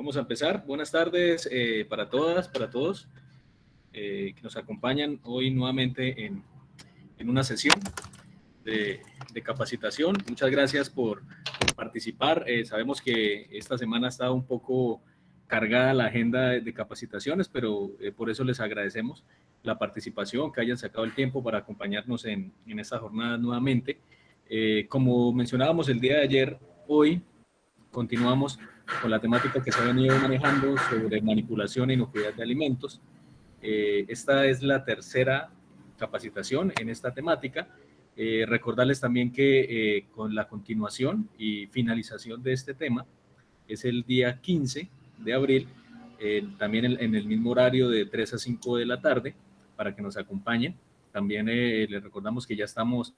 Vamos a empezar. Buenas tardes para todas, para todos que nos acompañan hoy nuevamente en una sesión de capacitación. Muchas gracias por participar. Sabemos que esta semana ha estado un poco cargada la agenda de capacitaciones, pero por eso les agradecemos la participación, que hayan sacado el tiempo para acompañarnos en esta jornada nuevamente. Como mencionábamos el día de ayer, hoy continuamos con la temática que se ha venido manejando sobre manipulación e inocuidad de alimentos. Esta es la tercera capacitación en esta temática. Recordarles también que con la continuación y finalización de este tema es el día 15 de abril, también en el mismo horario de 3 a 5 de la tarde, para que nos acompañen. También les recordamos que ya estamos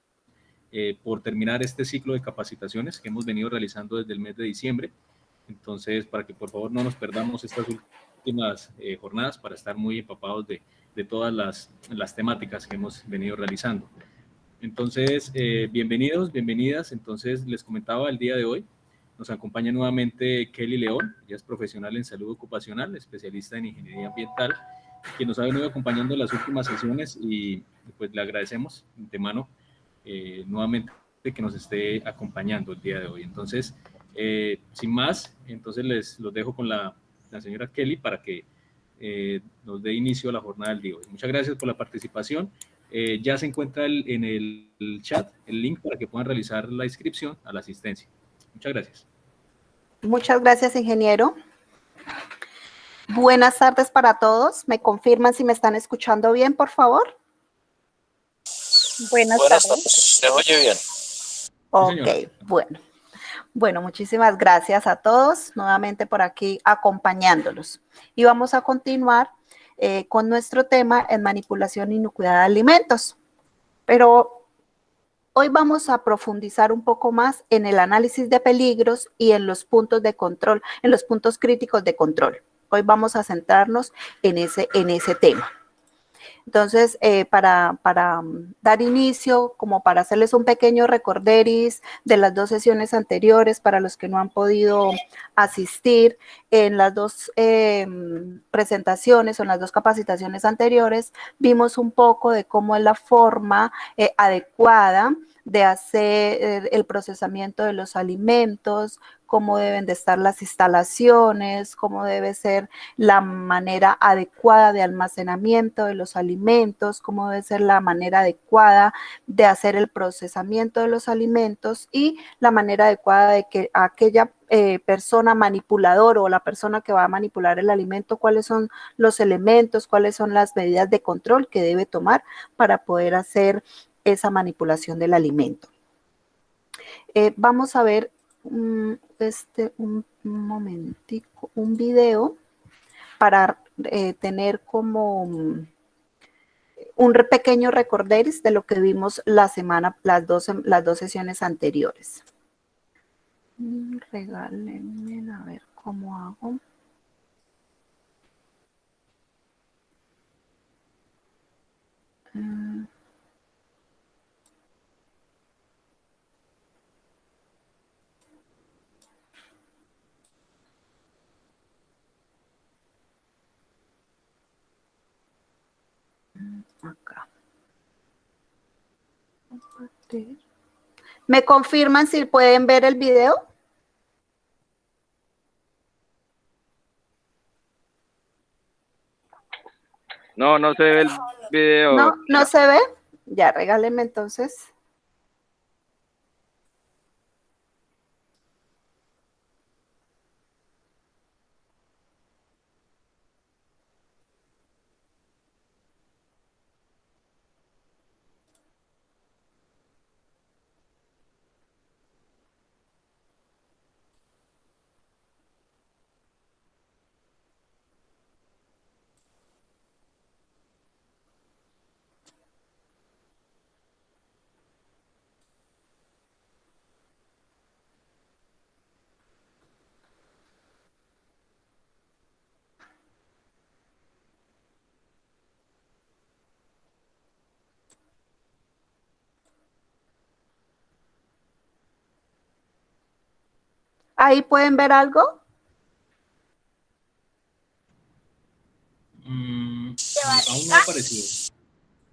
por terminar este ciclo de capacitaciones que hemos venido realizando desde el mes de diciembre. Entonces, para que por favor no nos perdamos estas últimas jornadas, para estar muy empapados de todas las temáticas que hemos venido realizando. Entonces, bienvenidos, bienvenidas. Entonces, les comentaba el día de hoy, nos acompaña nuevamente Kelly León, ella es profesional en salud ocupacional, especialista en ingeniería ambiental, quien nos ha venido acompañando en las últimas sesiones y pues le agradecemos de antemano nuevamente que nos esté acompañando el día de hoy. Entonces, sin más, entonces los dejo con la señora Kelly para que nos dé inicio a la jornada del día de hoy. Muchas gracias por la participación. Ya se encuentra en el chat el link para que puedan realizar la inscripción a la asistencia. Muchas gracias. Muchas gracias, ingeniero. Buenas tardes para todos. ¿Me confirman si me están escuchando bien, por favor? Buenas tardes. Se oye bien. Ok, sí, bueno, muchísimas gracias a todos nuevamente por aquí acompañándolos. Y vamos a continuar con nuestro tema en manipulación e inocuidad de alimentos. Pero hoy vamos a profundizar un poco más en el análisis de peligros y en los puntos de control, en los puntos críticos de control. Hoy vamos a centrarnos en ese tema. Entonces, para dar inicio, como para hacerles un pequeño recorderis de las dos sesiones anteriores, para los que no han podido asistir, en las dos presentaciones o en las dos capacitaciones anteriores, vimos un poco de cómo es la forma adecuada de hacer el procesamiento de los alimentos, cómo deben de estar las instalaciones, cómo debe ser la manera adecuada de almacenamiento de los alimentos, cómo debe ser la manera adecuada de hacer el procesamiento de los alimentos y la manera adecuada de que aquella persona manipuladora o la persona que va a manipular el alimento, cuáles son los elementos, cuáles son las medidas de control que debe tomar para poder hacer esa manipulación del alimento. Vamos a ver un momentico, un video para tener como un pequeño recorderis de lo que vimos las dos sesiones anteriores. Regálenme a ver cómo hago. Acá. ¿Me confirman si pueden ver el video? No, no se ve el video. No se ve. Ya, regálenme entonces. ¿Ahí pueden ver algo? Aún no ha aparecido.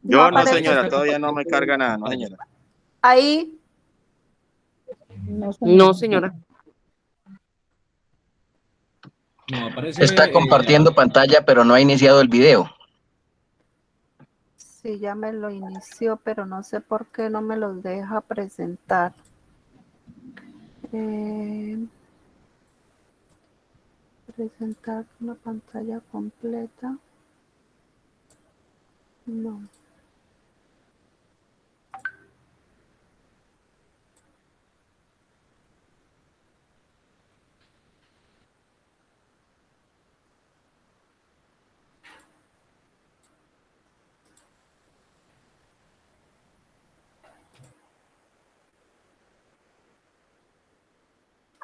No Yo no, aparece. señora, todavía no me carga nada, no, señora. Ahí, No, señora. No, aparece. Está compartiendo pantalla, pero no ha iniciado el video. sí, ya me lo inició, pero no sé por qué no me los deja presentar. Presentar una pantalla completa. No.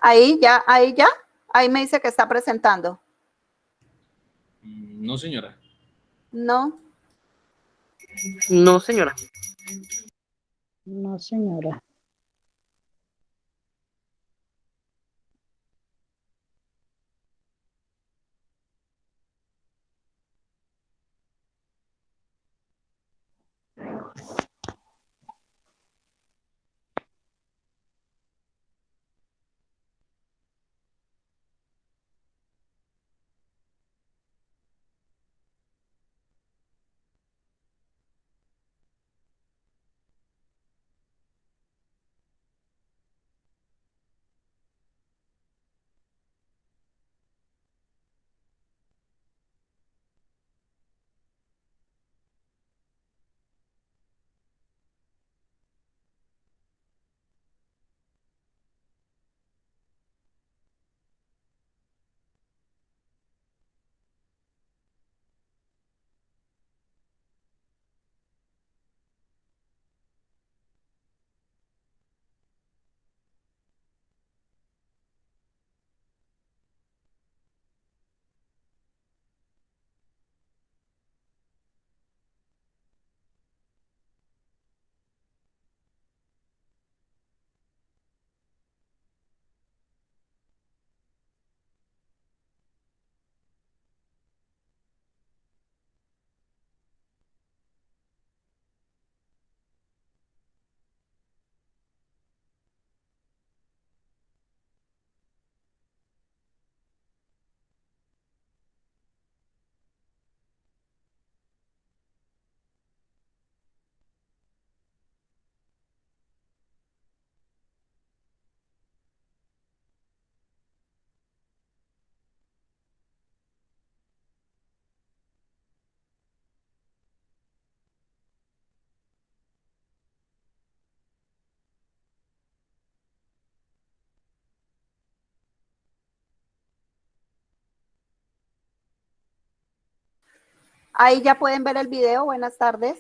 Ahí ya, ahí me dice que está presentando. No, señora. No, No, señora. No, señora. ahí ya pueden ver el video. Buenas tardes.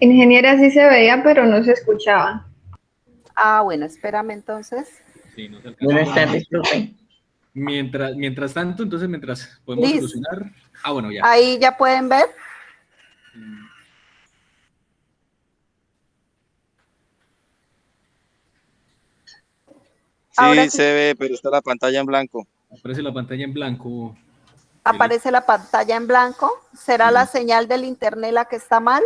Ingeniera, sí se veía, pero no se escuchaba. Ah, bueno, espérame entonces. Sí, no se alcanza. Buenas tardes, profe. Mientras tanto, entonces, mientras podemos Liz. solucionar. Ah, bueno, ya. Ahí ya pueden ver. Sí, Ahora sí. se ve, pero está la pantalla en blanco. Aparece la pantalla en blanco. Aparece la pantalla en blanco. ¿Será la señal del internet la que está mal?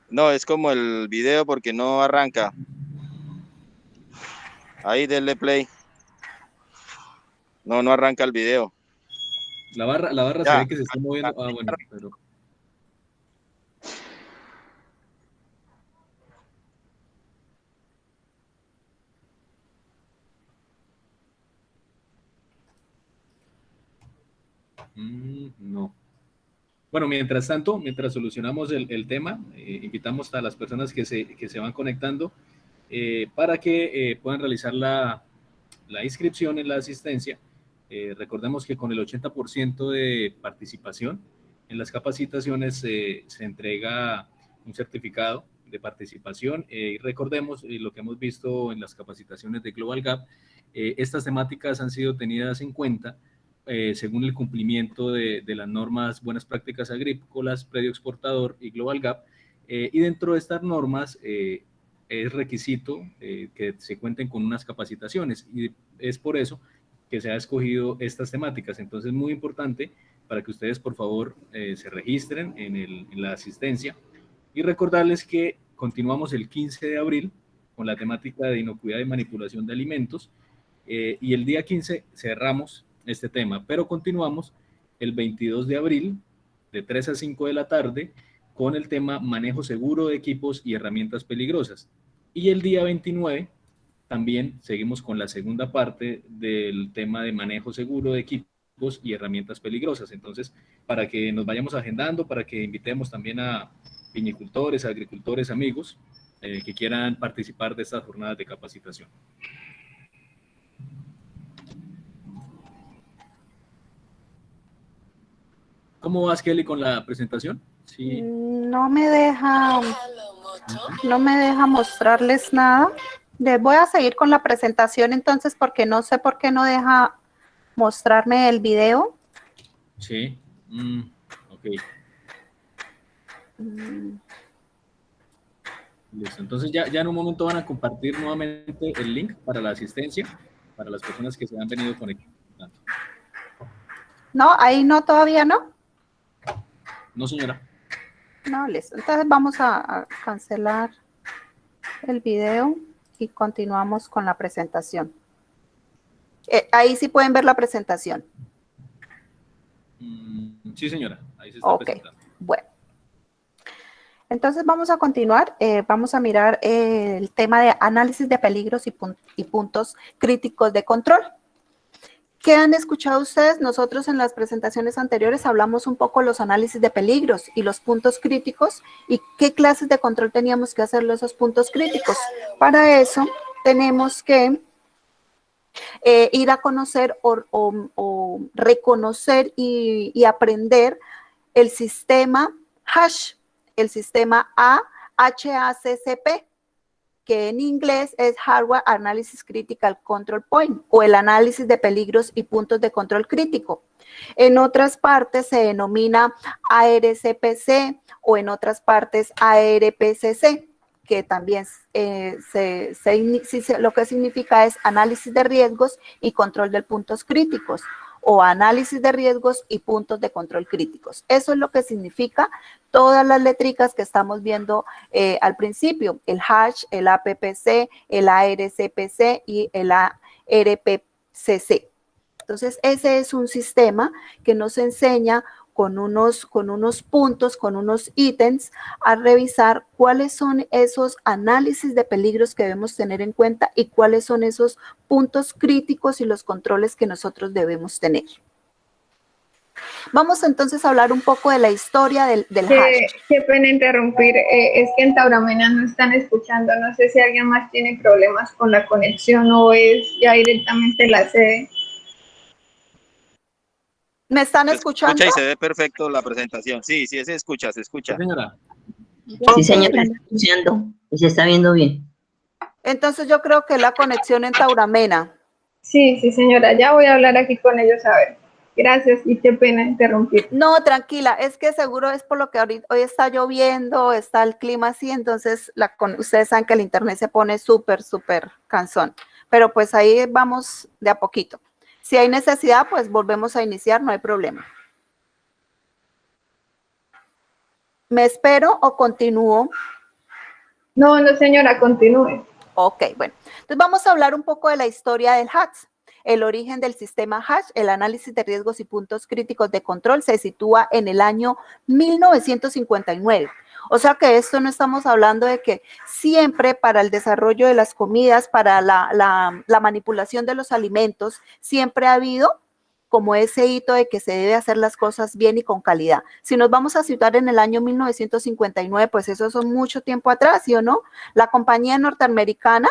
No, es como el video porque no arranca. Ahí denle play. No, no arranca el video. La barra se Ya. ve que se está moviendo. Ah, bueno, pero. No. Bueno, mientras tanto, mientras solucionamos el tema, invitamos a las personas que se van conectando para que puedan realizar la inscripción en la asistencia. Recordemos que con el 80% de participación en las capacitaciones se entrega un certificado de participación. Recordemos lo que hemos visto en las capacitaciones de Global Gap. Estas temáticas han sido tenidas en cuenta según el cumplimiento de las normas Buenas Prácticas Agrícolas, Predio Exportador y Global Gap. Y dentro de estas normas es requisito que se cuenten con unas capacitaciones y es por eso que se ha escogido estas temáticas. Entonces, muy importante para que ustedes, por favor, se registren en la asistencia. Y recordarles que continuamos el 15 de abril con la temática de inocuidad y manipulación de alimentos. Y el día 15 cerramos este tema, pero continuamos el 22 de abril de 3 a 5 de la tarde con el tema manejo seguro de equipos y herramientas peligrosas. Y el día 29 también seguimos con la segunda parte del tema de manejo seguro de equipos y herramientas peligrosas. Entonces, para que nos vayamos agendando, para que invitemos también a vinicultores, agricultores, amigos que quieran participar de estas jornadas de capacitación. ¿Cómo vas, Kelly, con la presentación? Sí. No me deja mostrarles nada. Les voy a seguir con la presentación entonces porque no sé por qué no deja mostrarme el video. Sí. Ok. Listo. Entonces ya en un momento van a compartir nuevamente el link para la asistencia para las personas que se han venido conectando. No, ahí no, todavía no. No, señora. No, listo. Entonces vamos a cancelar el video y continuamos con la presentación. Ahí sí pueden ver la presentación. Sí, señora. Ahí se está presentando. Bueno. Entonces vamos a continuar. Vamos a mirar el tema de análisis de peligros y puntos críticos de control. ¿Qué han escuchado ustedes? Nosotros en las presentaciones anteriores hablamos un poco de los análisis de peligros y los puntos críticos y qué clases de control teníamos que hacerlo esos puntos críticos. Para eso tenemos que ir a conocer o reconocer y aprender el sistema HASH, el sistema HACCP, que en inglés es Hardware Analysis Critical Control Point, o el análisis de peligros y puntos de control crítico. En otras partes se denomina ARCPC o en otras partes ARPCC, que también lo que significa es análisis de riesgos y control de puntos críticos, o análisis de riesgos y puntos de control críticos. Eso es lo que significa todas las letricas que estamos viendo al principio, el HASH, el APPC, el ARCPC y el ARPCC. Entonces, ese es un sistema que nos enseña con unos puntos, con unos ítems, a revisar cuáles son esos análisis de peligros que debemos tener en cuenta y cuáles son esos puntos críticos y los controles que nosotros debemos tener. Vamos entonces a hablar un poco de la historia del HASH. Qué pena interrumpir, es que en Tauramena no están escuchando, no sé si alguien más tiene problemas con la conexión o es ya directamente la sede. ¿Me están escuchando? Se escucha y se ve perfecto la presentación. Sí, se escucha, se escucha. Sí, señora. Sí, señora, está escuchando y se está viendo bien. Entonces yo creo que la conexión en Tauramena. Sí, señora, ya voy a hablar aquí con ellos a ver. Gracias y qué pena interrumpir. No, tranquila, es que seguro es por lo que hoy está lloviendo, está el clima así, entonces ustedes saben que el internet se pone súper cansón, pero pues ahí vamos de a poquito. Si hay necesidad, pues volvemos a iniciar, no hay problema. ¿Me espero o continúo? No, señora, continúe. Ok, bueno. Entonces vamos a hablar un poco de la historia del HASH. El origen del sistema HASH, el análisis de riesgos y puntos críticos de control, se sitúa en el año 1959. O sea que esto no estamos hablando de que siempre para el desarrollo de las comidas, para la manipulación de los alimentos, siempre ha habido como ese hito de que se debe hacer las cosas bien y con calidad. Si nos vamos a situar en el año 1959, pues eso es mucho tiempo atrás, ¿sí o no? La compañía norteamericana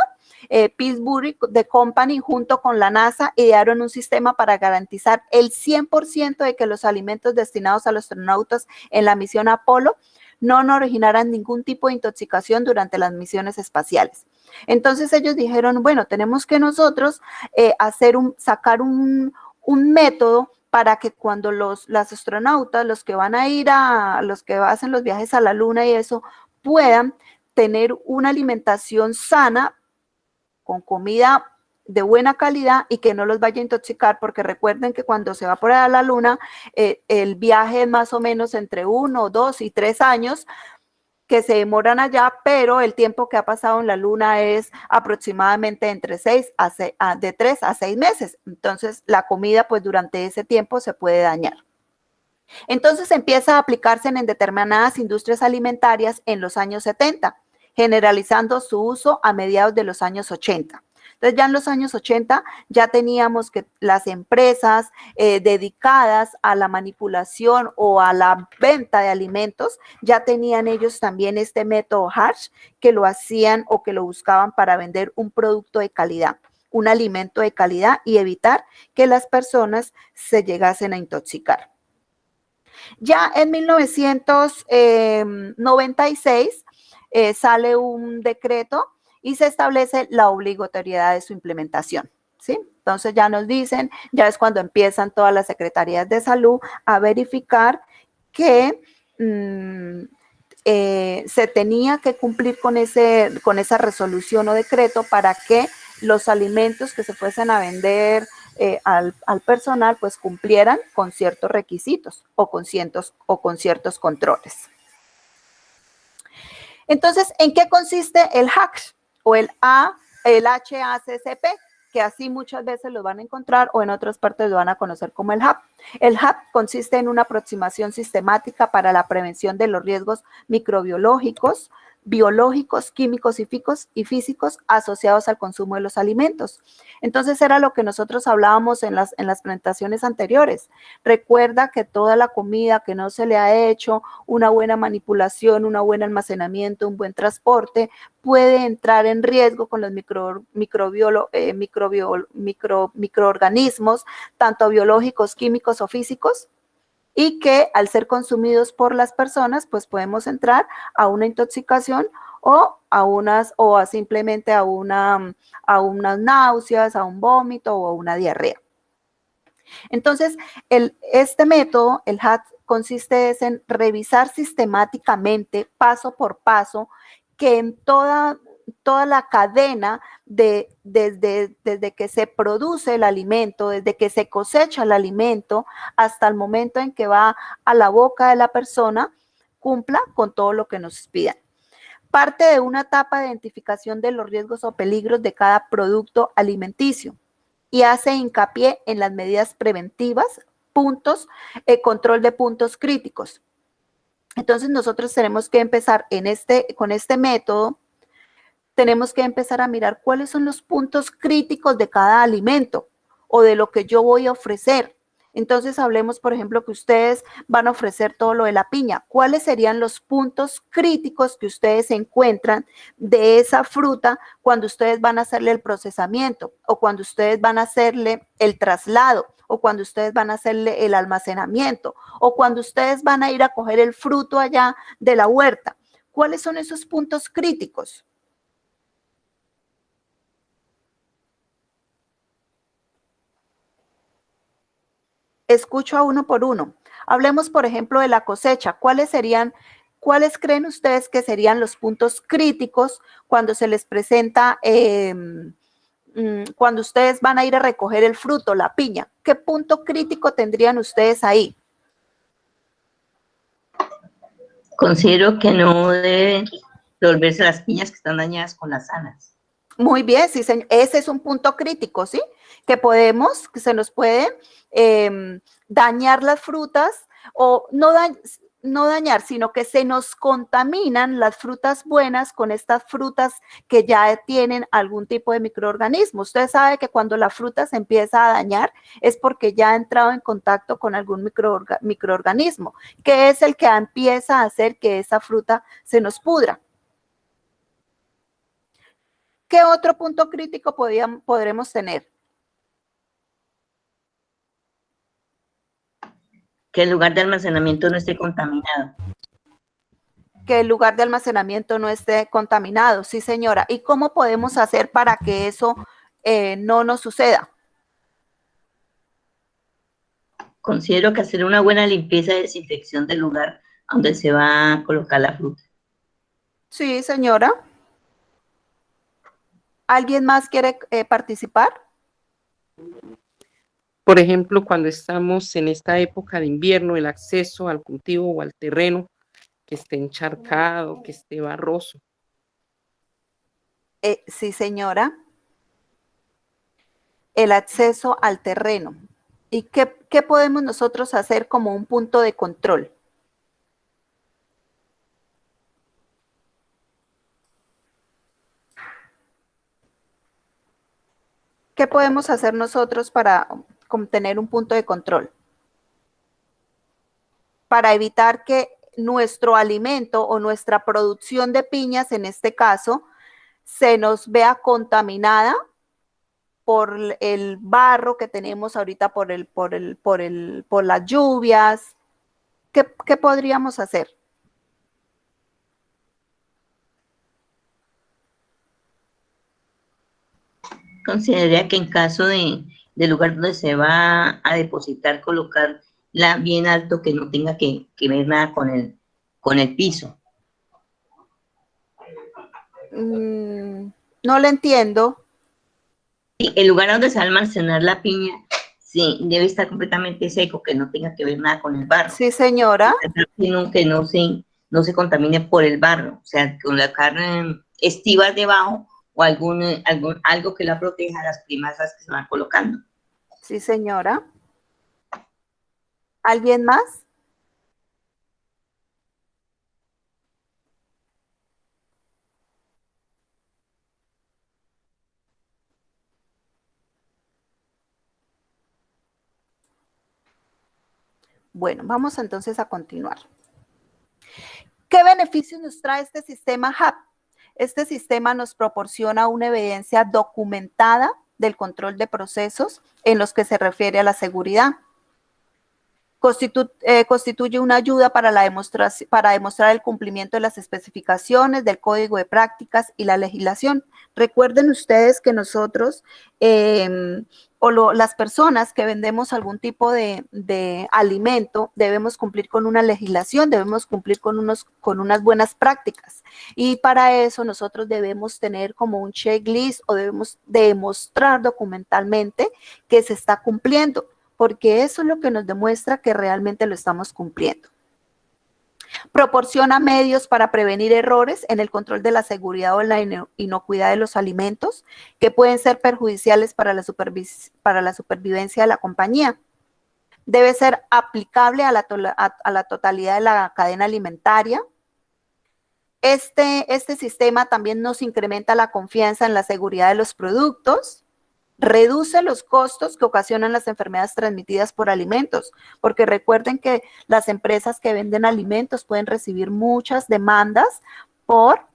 Pillsbury The Company junto con la NASA idearon un sistema para garantizar el 100% de que los alimentos destinados a los astronautas en la misión Apolo no originaran ningún tipo de intoxicación durante las misiones espaciales. Entonces ellos dijeron, bueno, tenemos que nosotros sacar un método para que cuando los astronautas, los que van a ir los que hacen los viajes a la luna y eso, puedan tener una alimentación sana, con comida de buena calidad y que no los vaya a intoxicar, porque recuerden que cuando se va por allá a la luna, el viaje es más o menos entre 1, 2 y 3 años que se demoran allá, pero el tiempo que ha pasado en la luna es aproximadamente entre de 3 a 6 meses. Entonces, la comida, pues durante ese tiempo se puede dañar. Entonces, empieza a aplicarse en determinadas industrias alimentarias en los años 70, generalizando su uso a mediados de los años 80. Entonces, ya en los años 80 ya teníamos que las empresas dedicadas a la manipulación o a la venta de alimentos, ya tenían ellos también este método Hatch, que lo hacían o que lo buscaban para vender un producto de calidad, un alimento de calidad y evitar que las personas se llegasen a intoxicar. Ya en 1996 sale un decreto y se establece la obligatoriedad de su implementación, ¿sí? Entonces ya nos dicen, ya es cuando empiezan todas las secretarías de salud a verificar que se tenía que cumplir con esa resolución o decreto para que los alimentos que se fuesen a vender al personal pues cumplieran con ciertos requisitos o con ciertos controles. Entonces, ¿en qué consiste el HACCP o el HACCP? Que así muchas veces lo van a encontrar o en otras partes lo van a conocer como el HAP. El HAP consiste en una aproximación sistemática para la prevención de los riesgos microbiológicos, biológicos, químicos y físicos asociados al consumo de los alimentos. Entonces era lo que nosotros hablábamos en las presentaciones anteriores. Recuerda que toda la comida que no se le ha hecho una buena manipulación, un buen almacenamiento, un buen transporte, puede entrar en riesgo con los microorganismos, tanto biológicos, químicos o físicos, y que al ser consumidos por las personas, pues podemos entrar a una intoxicación o simplemente a unas náuseas, a un vómito o a una diarrea. Entonces, este método, el HAT, consiste en revisar sistemáticamente, paso por paso, que en toda la cadena desde que se produce el alimento, desde que se cosecha el alimento hasta el momento en que va a la boca de la persona, cumpla con todo lo que nos pidan. Parte de una etapa de identificación de los riesgos o peligros de cada producto alimenticio y hace hincapié en las medidas preventivas, control de puntos críticos. Entonces nosotros tenemos que empezar con este método. Tenemos que empezar a mirar cuáles son los puntos críticos de cada alimento o de lo que yo voy a ofrecer. Entonces hablemos, por ejemplo, que ustedes van a ofrecer todo lo de la piña. ¿Cuáles serían los puntos críticos que ustedes encuentran de esa fruta cuando ustedes van a hacerle el procesamiento o cuando ustedes van a hacerle el traslado o cuando ustedes van a hacerle el almacenamiento o cuando ustedes van a ir a coger el fruto allá de la huerta? ¿Cuáles son esos puntos críticos? Escucho a uno por uno. Hablemos, por ejemplo, de la cosecha. ¿Cuáles creen ustedes que serían los puntos críticos cuando se les presenta, cuando ustedes van a ir a recoger el fruto, la piña? ¿Qué punto crítico tendrían ustedes ahí? Considero que no deben revolverse las piñas que están dañadas con las sanas. Muy bien, sí, señor. Ese es un punto crítico, ¿sí? Que se nos puede dañar las frutas o no dañar, sino que se nos contaminan las frutas buenas con estas frutas que ya tienen algún tipo de microorganismo. Usted sabe que cuando la fruta se empieza a dañar es porque ya ha entrado en contacto con algún microorganismo, que es el que empieza a hacer que esa fruta se nos pudra. ¿Qué otro punto crítico podremos tener? Que el lugar de almacenamiento no esté contaminado. Que el lugar de almacenamiento no esté contaminado, sí, señora. ¿Y cómo podemos hacer para que eso no nos suceda? Considero que hacer una buena limpieza y desinfección del lugar donde se va a colocar la fruta. Sí, señora. ¿Alguien más quiere participar? Por ejemplo, cuando estamos en esta época de invierno, el acceso al cultivo o al terreno que esté encharcado, que esté barroso. Sí, señora. El acceso al terreno. ¿Y qué podemos nosotros hacer como un punto de control? ¿Qué podemos hacer nosotros para tener un punto de control? Para evitar que nuestro alimento o nuestra producción de piñas, en este caso, se nos vea contaminada por el barro que tenemos ahorita, por las lluvias. ¿Qué podríamos hacer? Consideraría que en caso del lugar donde se va a depositar, colocarla bien alto, que no tenga que ver nada con el piso. No le entiendo. Sí, el lugar donde se va a almacenar la piña, sí, debe estar completamente seco, que no tenga que ver nada con el barro. Sí, señora. Que no se contamine por el barro, o sea, con la carne estiva debajo o algo que la proteja a las primazas que se van colocando. Sí, señora. ¿Alguien más? Bueno, vamos entonces a continuar. ¿Qué beneficios nos trae este sistema HAP? Este sistema nos proporciona una evidencia documentada del control de procesos en los que se refiere a la seguridad. Constituye una ayuda para demostrar el cumplimiento de las especificaciones del código de prácticas y la legislación. Recuerden ustedes que nosotros las personas que vendemos algún tipo de alimento debemos cumplir con una legislación, debemos cumplir con unas buenas prácticas, y para eso nosotros debemos tener como un checklist o debemos demostrar documentalmente que se está cumpliendo, porque eso es lo que nos demuestra que realmente lo estamos cumpliendo. Proporciona medios para prevenir errores en el control de la seguridad o la inocuidad de los alimentos que pueden ser perjudiciales para la supervivencia de la compañía. Debe ser aplicable a la totalidad de la cadena alimentaria. Este sistema también nos incrementa la confianza en la seguridad de los productos. Reduce los costos que ocasionan las enfermedades transmitidas por alimentos, porque recuerden que las empresas que venden alimentos pueden recibir muchas demandas por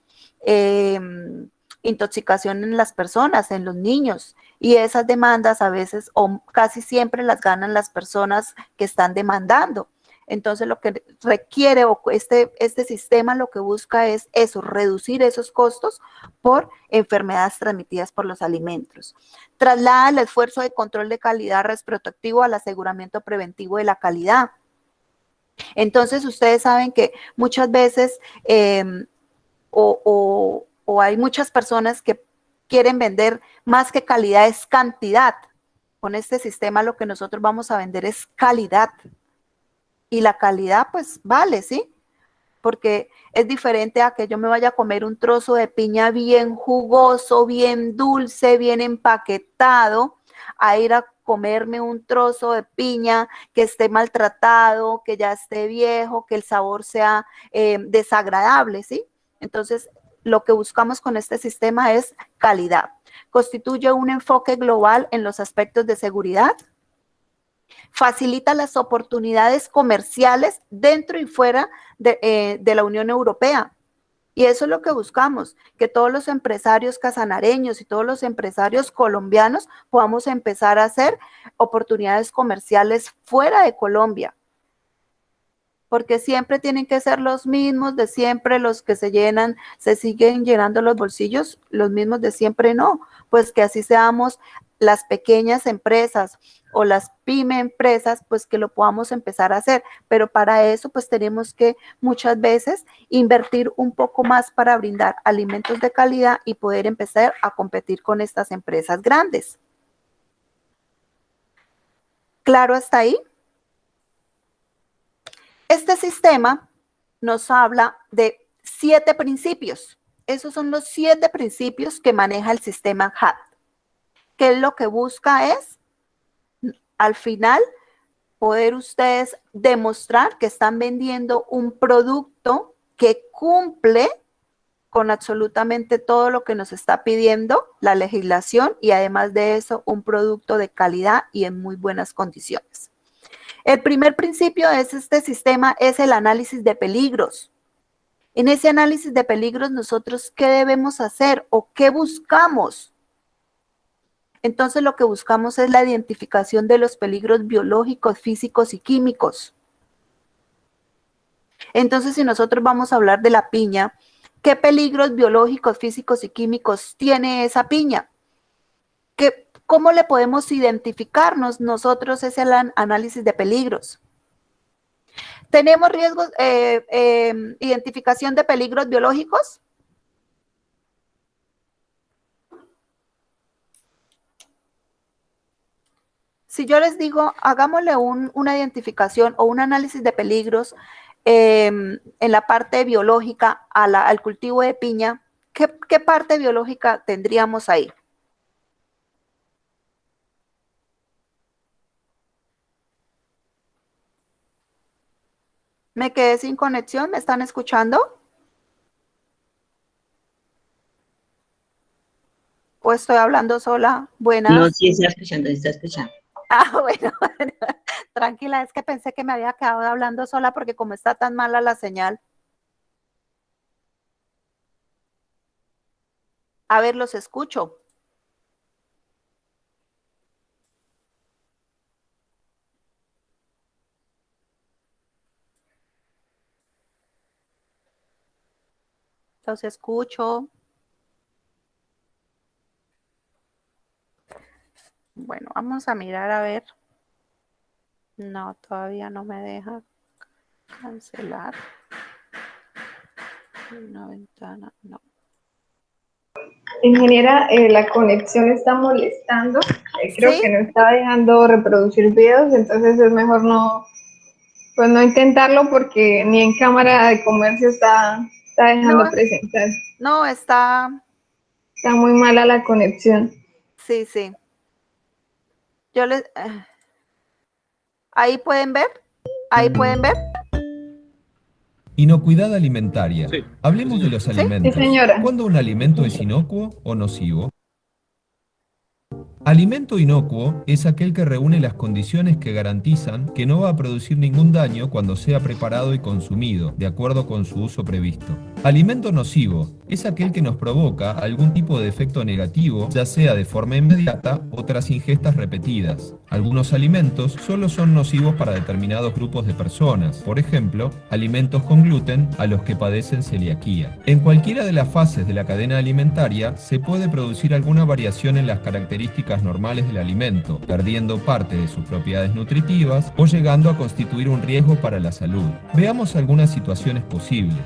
intoxicación en las personas, en los niños, y esas demandas a veces o casi siempre las ganan las personas que están demandando. Entonces, lo que requiere este sistema lo que busca es eso, reducir esos costos por enfermedades transmitidas por los alimentos. Traslada el esfuerzo de control de calidad retroactivo al aseguramiento preventivo de la calidad. Entonces, ustedes saben que muchas veces hay muchas personas que quieren vender más que calidad, es cantidad. Con este sistema lo que nosotros vamos a vender es calidad. Y la calidad, pues, vale, ¿sí? Porque es diferente a que yo me vaya a comer un trozo de piña bien jugoso, bien dulce, bien empaquetado, a ir a comerme un trozo de piña que esté maltratado, que ya esté viejo, que el sabor sea desagradable, ¿sí? Entonces, lo que buscamos con este sistema es calidad. Constituye un enfoque global en los aspectos de seguridad. Facilita las oportunidades comerciales dentro y fuera de la Unión Europea. Y eso es lo que buscamos, que todos los empresarios casanareños y todos los empresarios colombianos podamos empezar a hacer oportunidades comerciales fuera de Colombia. Porque siempre tienen que ser los mismos de siempre, los que se siguen llenando los bolsillos, los mismos de siempre no. Pues que así seamos las pequeñas empresas o las pyme empresas, pues que lo podamos empezar a hacer. Pero para eso, pues tenemos que muchas veces invertir un poco más para brindar alimentos de calidad y poder empezar a competir con estas empresas grandes. ¿Claro hasta ahí? Este sistema nos habla de 7 principios. Esos son los 7 principios que maneja el sistema HAT. ¿Qué es lo que busca? Es, al final, poder ustedes demostrar que están vendiendo un producto que cumple con absolutamente todo lo que nos está pidiendo la legislación y además de eso, un producto de calidad y en muy buenas condiciones. El primer principio de este sistema es el análisis de peligros. En ese análisis de peligros, nosotros, ¿qué debemos hacer o qué buscamos? Entonces, lo que buscamos es la identificación de los peligros biológicos, físicos y químicos. Entonces, si nosotros vamos a hablar de la piña, ¿qué peligros biológicos, físicos y químicos tiene esa piña? ¿Cómo le podemos identificarnos nosotros ese análisis de peligros? ¿Tenemos riesgos, identificación de peligros biológicos? Si yo les digo, hagámosle una identificación o un análisis de peligros en la parte biológica al cultivo de piña, ¿qué parte biológica tendríamos ahí? Me quedé sin conexión, ¿me están escuchando? ¿O estoy hablando sola? Buenas. No, sí está escuchando, está escuchando. Ah, bueno, tranquila, es que pensé que me había quedado hablando sola porque como está tan mala la señal. A ver, los escucho. Los escucho. Bueno, vamos a mirar a ver. No, todavía no me deja cancelar. Una ventana, no. Ingeniera, la conexión está molestando. Creo ¿Sí? que no está dejando reproducir videos, entonces es mejor no intentarlo porque ni en Cámara de Comercio está dejando No. presentar. No, está... Está muy mala la conexión. Sí, sí. Yo les... ¿Ahí pueden ver? ¿Ahí pueden ver? Inocuidad alimentaria. Sí. Hablemos de los alimentos. Sí, señora. ¿Cuándo un alimento es inocuo o nocivo? Alimento inocuo es aquel que reúne las condiciones que garantizan que no va a producir ningún daño cuando sea preparado y consumido, de acuerdo con su uso previsto. Alimento nocivo es aquel que nos provoca algún tipo de efecto negativo, ya sea de forma inmediata o tras ingestas repetidas. Algunos alimentos solo son nocivos para determinados grupos de personas, por ejemplo, alimentos con gluten a los que padecen celiaquía. En cualquiera de las fases de la cadena alimentaria se puede producir alguna variación en las características normales del alimento, perdiendo parte de sus propiedades nutritivas o llegando a constituir un riesgo para la salud. Veamos algunas situaciones posibles.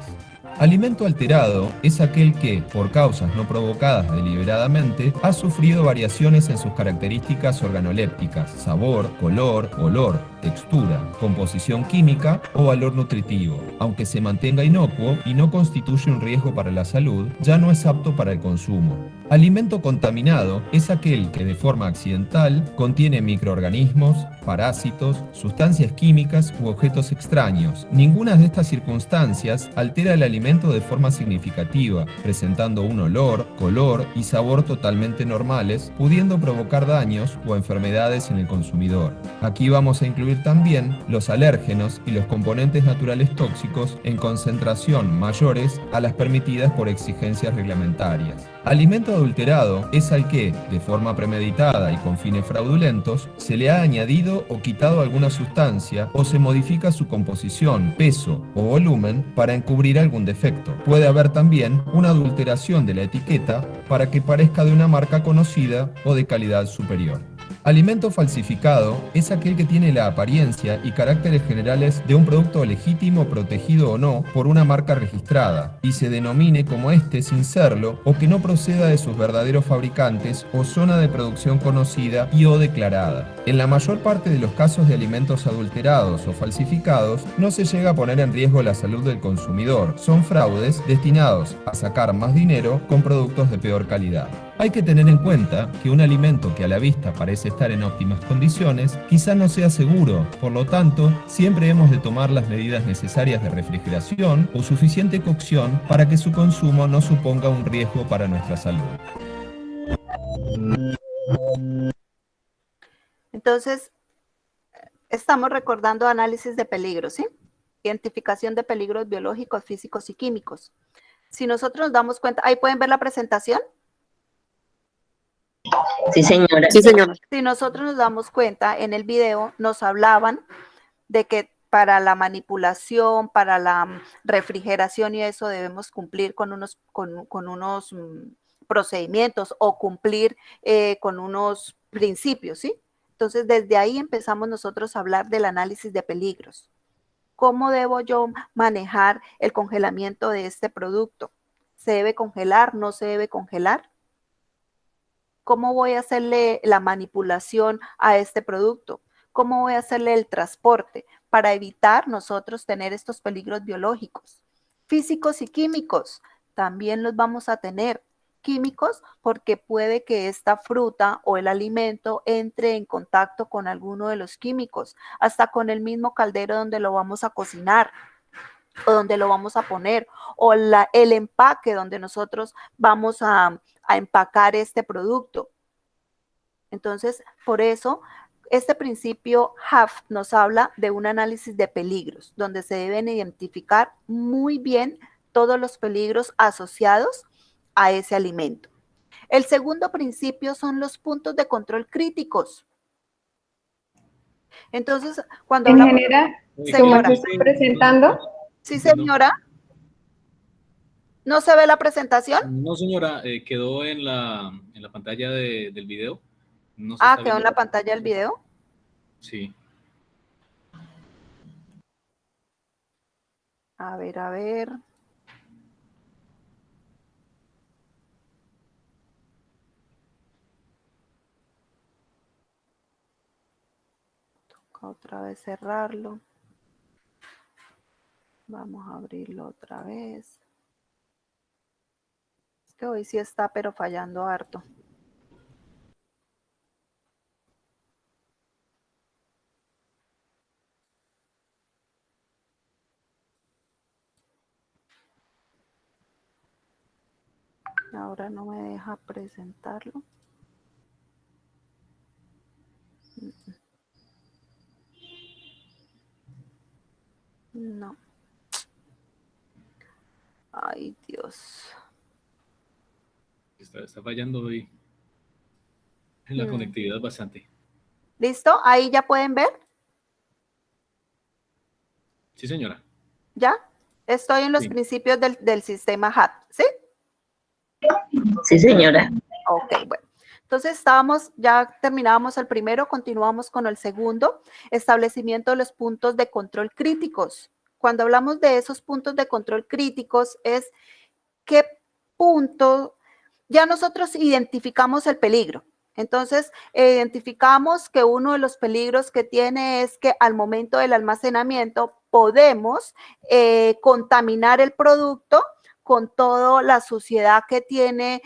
Alimento alterado es aquel que, por causas no provocadas deliberadamente, ha sufrido variaciones en sus características organolépticas, sabor, color, olor, textura, composición química o valor nutritivo. Aunque se mantenga inocuo y no constituye un riesgo para la salud, ya no es apto para el consumo. Alimento contaminado es aquel que de forma accidental contiene microorganismos, parásitos, sustancias químicas u objetos extraños. Ninguna de estas circunstancias altera el alimento de forma significativa, presentando un olor, color y sabor totalmente normales, pudiendo provocar daños o enfermedades en el consumidor. Aquí vamos a incluir también los alérgenos y los componentes naturales tóxicos en concentración mayores a las permitidas por exigencias reglamentarias. Alimento adulterado es al que, de forma premeditada y con fines fraudulentos, se le ha añadido o quitado alguna sustancia o se modifica su composición, peso o volumen para encubrir algún defecto. Puede haber también una adulteración de la etiqueta para que parezca de una marca conocida o de calidad superior. Alimento falsificado es aquel que tiene la apariencia y caracteres generales de un producto legítimo, protegido o no por una marca registrada, y se denomine como este sin serlo, o que no proceda de sus verdaderos fabricantes o zona de producción conocida y o declarada. En la mayor parte de los casos de alimentos adulterados o falsificados, no se llega a poner en riesgo la salud del consumidor. Son fraudes destinados a sacar más dinero con productos de peor calidad. Hay que tener en cuenta que un alimento que a la vista parece estar en óptimas condiciones, quizá no sea seguro, por lo tanto, siempre hemos de tomar las medidas necesarias de refrigeración o suficiente cocción para que su consumo no suponga un riesgo para nuestra salud. Entonces, estamos recordando análisis de peligros, ¿sí? Identificación de peligros biológicos, físicos y químicos. Si nosotros nos damos cuenta, ahí pueden ver la presentación. Sí, señora. Sí, señora. Si nosotros nos damos cuenta, en el video nos hablaban de que para la manipulación, para la refrigeración y eso debemos cumplir con unos procedimientos o cumplir con unos principios, ¿sí? Entonces, desde ahí empezamos nosotros a hablar del análisis de peligros. ¿Cómo debo yo manejar el congelamiento de este producto? ¿Se debe congelar? ¿No se debe congelar? ¿Cómo voy a hacerle la manipulación a este producto? ¿Cómo voy a hacerle el transporte para evitar nosotros tener estos peligros biológicos? Físicos y químicos, también los vamos a tener. Químicos porque puede que esta fruta o el alimento entre en contacto con alguno de los químicos, hasta con el mismo caldero donde lo vamos a cocinar o donde lo vamos a poner, o el empaque donde nosotros vamos a empacar este producto. Entonces, por eso, este principio HAF nos habla de un análisis de peligros, donde se deben identificar muy bien todos los peligros asociados a ese alimento. El segundo principio son los puntos de control críticos. Entonces, cuando En hablamos... general, Señora. ¿cómo se está presentando? Sí, señora. ¿No se ve la presentación? No, señora, quedó en la pantalla del video. No se Ah, está quedó en viendo la pantalla del video. Sí. A ver, a ver. Toca otra vez cerrarlo. Vamos a abrirlo otra vez. Es que hoy sí está, pero fallando harto. Ahora no me deja presentarlo. No. Ay, Dios. Está fallando hoy en la conectividad bastante. ¿Listo? Ahí ya pueden ver. Sí, señora. ¿Ya? Estoy en los Sí. principios del sistema HAT, ¿sí? Sí, señora. Ok, bueno. Entonces ya terminábamos el primero, continuamos con el segundo, establecimiento de los puntos de control críticos. Cuando hablamos de esos puntos de control críticos es qué punto, ya nosotros identificamos el peligro. Entonces, identificamos que uno de los peligros que tiene es que al momento del almacenamiento podemos contaminar el producto con toda la suciedad que tiene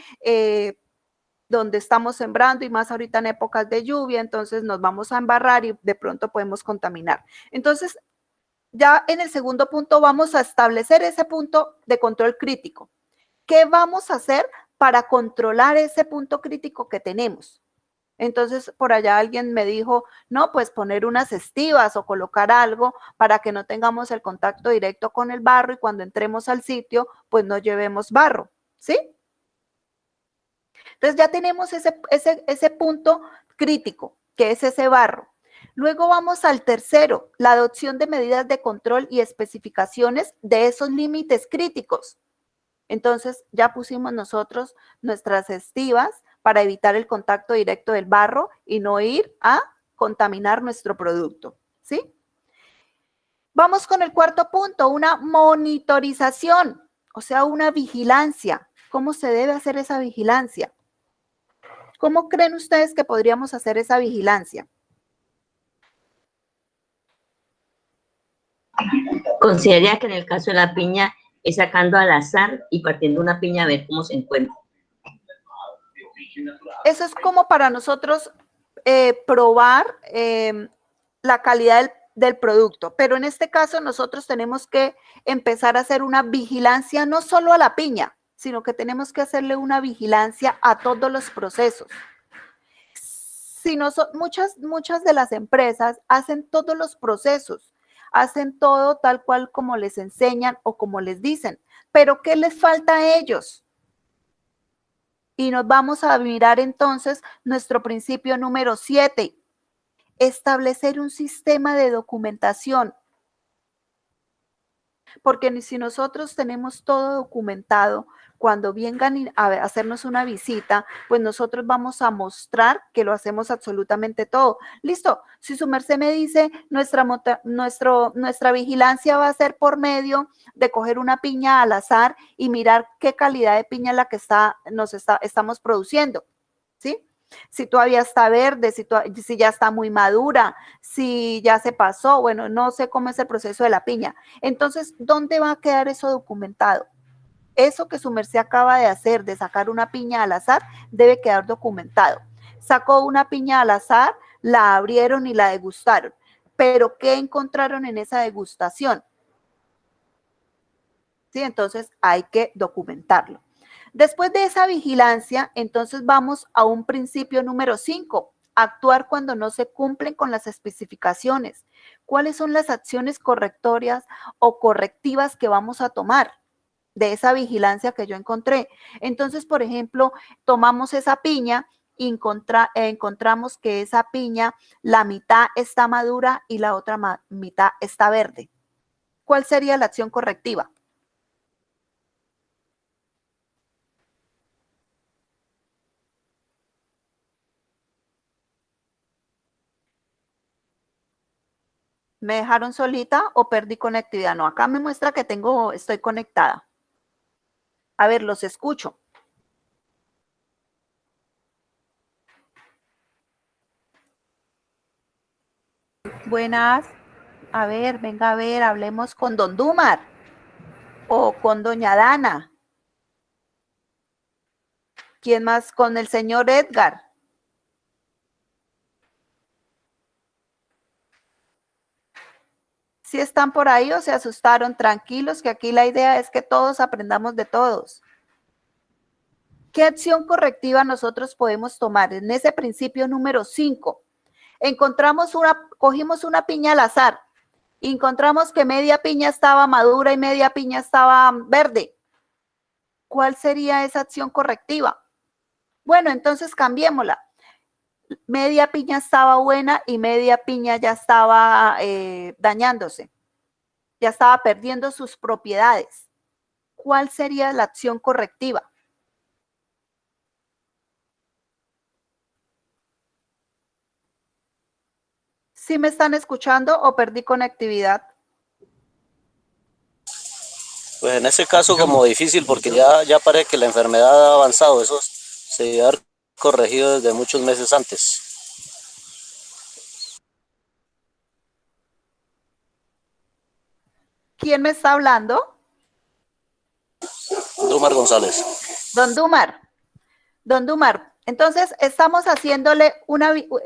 donde estamos sembrando y más ahorita en épocas de lluvia, entonces nos vamos a embarrar y de pronto podemos contaminar. Entonces, ya en el segundo punto vamos a establecer ese punto de control crítico. ¿Qué vamos a hacer para controlar ese punto crítico que tenemos? Entonces, por allá alguien me dijo, no, pues poner unas estivas o colocar algo para que no tengamos el contacto directo con el barro y cuando entremos al sitio, pues no llevemos barro, ¿sí? Entonces ya tenemos ese punto crítico, que es ese barro. Luego vamos al tercero, la adopción de medidas de control y especificaciones de esos límites críticos. Entonces ya pusimos nosotros nuestras estivas para evitar el contacto directo del barro y no ir a contaminar nuestro producto, ¿sí? Vamos con el cuarto punto, una monitorización, o sea, una vigilancia. ¿Cómo se debe hacer esa vigilancia? ¿Cómo creen ustedes que podríamos hacer esa vigilancia? Consideraría que en el caso de la piña es sacando al azar y partiendo una piña a ver cómo se encuentra. Eso es como para nosotros probar la calidad del producto, pero en este caso nosotros tenemos que empezar a hacer una vigilancia no solo a la piña, sino que tenemos que hacerle una vigilancia a todos los procesos. Si muchas de las empresas hacen todos los procesos, hacen todo tal cual como les enseñan o como les dicen, pero ¿qué les falta a ellos? Y nos vamos a mirar entonces nuestro principio número 7, establecer un sistema de documentación. Porque si nosotros tenemos todo documentado, cuando vengan a hacernos una visita, pues nosotros vamos a mostrar que lo hacemos absolutamente todo. Listo, si su merced me dice, nuestra vigilancia va a ser por medio de coger una piña al azar y mirar qué calidad de piña es la que estamos produciendo, ¿sí? Si todavía está verde, si ya está muy madura, si ya se pasó, bueno, no sé cómo es el proceso de la piña. Entonces, ¿dónde va a quedar eso documentado? Eso que su merced acaba de hacer, de sacar una piña al azar, debe quedar documentado. Sacó una piña al azar, la abrieron y la degustaron. ¿Pero qué encontraron en esa degustación? ¿Sí? Entonces, hay que documentarlo. Después de esa vigilancia, entonces vamos a un principio número 5, actuar cuando no se cumplen con las especificaciones. ¿Cuáles son las acciones correctorias o correctivas que vamos a tomar de esa vigilancia que yo encontré? Entonces, por ejemplo, tomamos esa piña y encontramos que esa piña, la mitad está madura y la otra mitad está verde. ¿Cuál sería la acción correctiva? ¿Me dejaron solita o perdí conectividad? No, acá me muestra que estoy conectada. A ver, los escucho. Buenas. A ver, venga a ver, hablemos con don Dumar o con doña Dana. ¿Quién más? Con el señor Edgar. Si están por ahí o se asustaron, tranquilos, que aquí la idea es que todos aprendamos de todos. ¿Qué acción correctiva nosotros podemos tomar? En ese principio número 5, cogimos una piña al azar, encontramos que media piña estaba madura y media piña estaba verde. ¿Cuál sería esa acción correctiva? Bueno, entonces cambiémosla. Media piña estaba buena y media piña ya estaba dañándose, ya estaba perdiendo sus propiedades. ¿Cuál sería la acción correctiva? ¿Sí me están escuchando o perdí conectividad? Pues en ese caso como difícil porque ya parece que la enfermedad ha avanzado, eso se debe haber corregido desde muchos meses antes. ¿Quién me está hablando? Dumar González. Don Dumar, entonces estamos haciéndole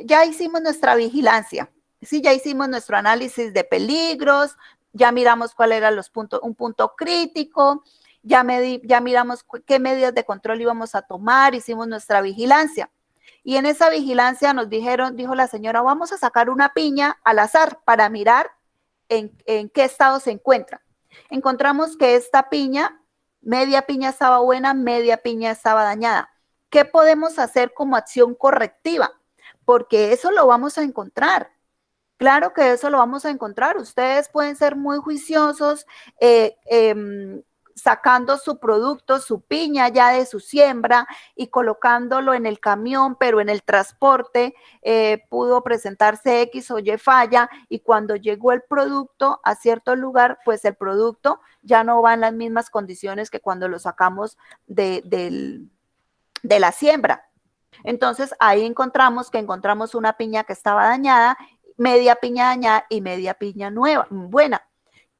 ya hicimos nuestra vigilancia, sí, ya hicimos nuestro análisis de peligros, ya miramos cuál era un punto crítico, ya miramos qué medidas de control íbamos a tomar, hicimos nuestra vigilancia. Y en esa vigilancia dijo la señora, vamos a sacar una piña al azar para mirar en qué estado se encuentra. Encontramos que esta piña, media piña estaba buena, media piña estaba dañada. ¿qué podemos hacer como acción correctiva? Porque eso lo vamos a encontrar. Claro que eso lo vamos a encontrar. Ustedes pueden ser muy juiciosos sacando su producto, su piña ya de su siembra y colocándolo en el camión, pero en el transporte pudo presentarse X o Y falla y cuando llegó el producto a cierto lugar, pues el producto ya no va en las mismas condiciones que cuando lo sacamos de la siembra. Entonces ahí encontramos una piña que estaba dañada, media piña dañada y media piña nueva, buena.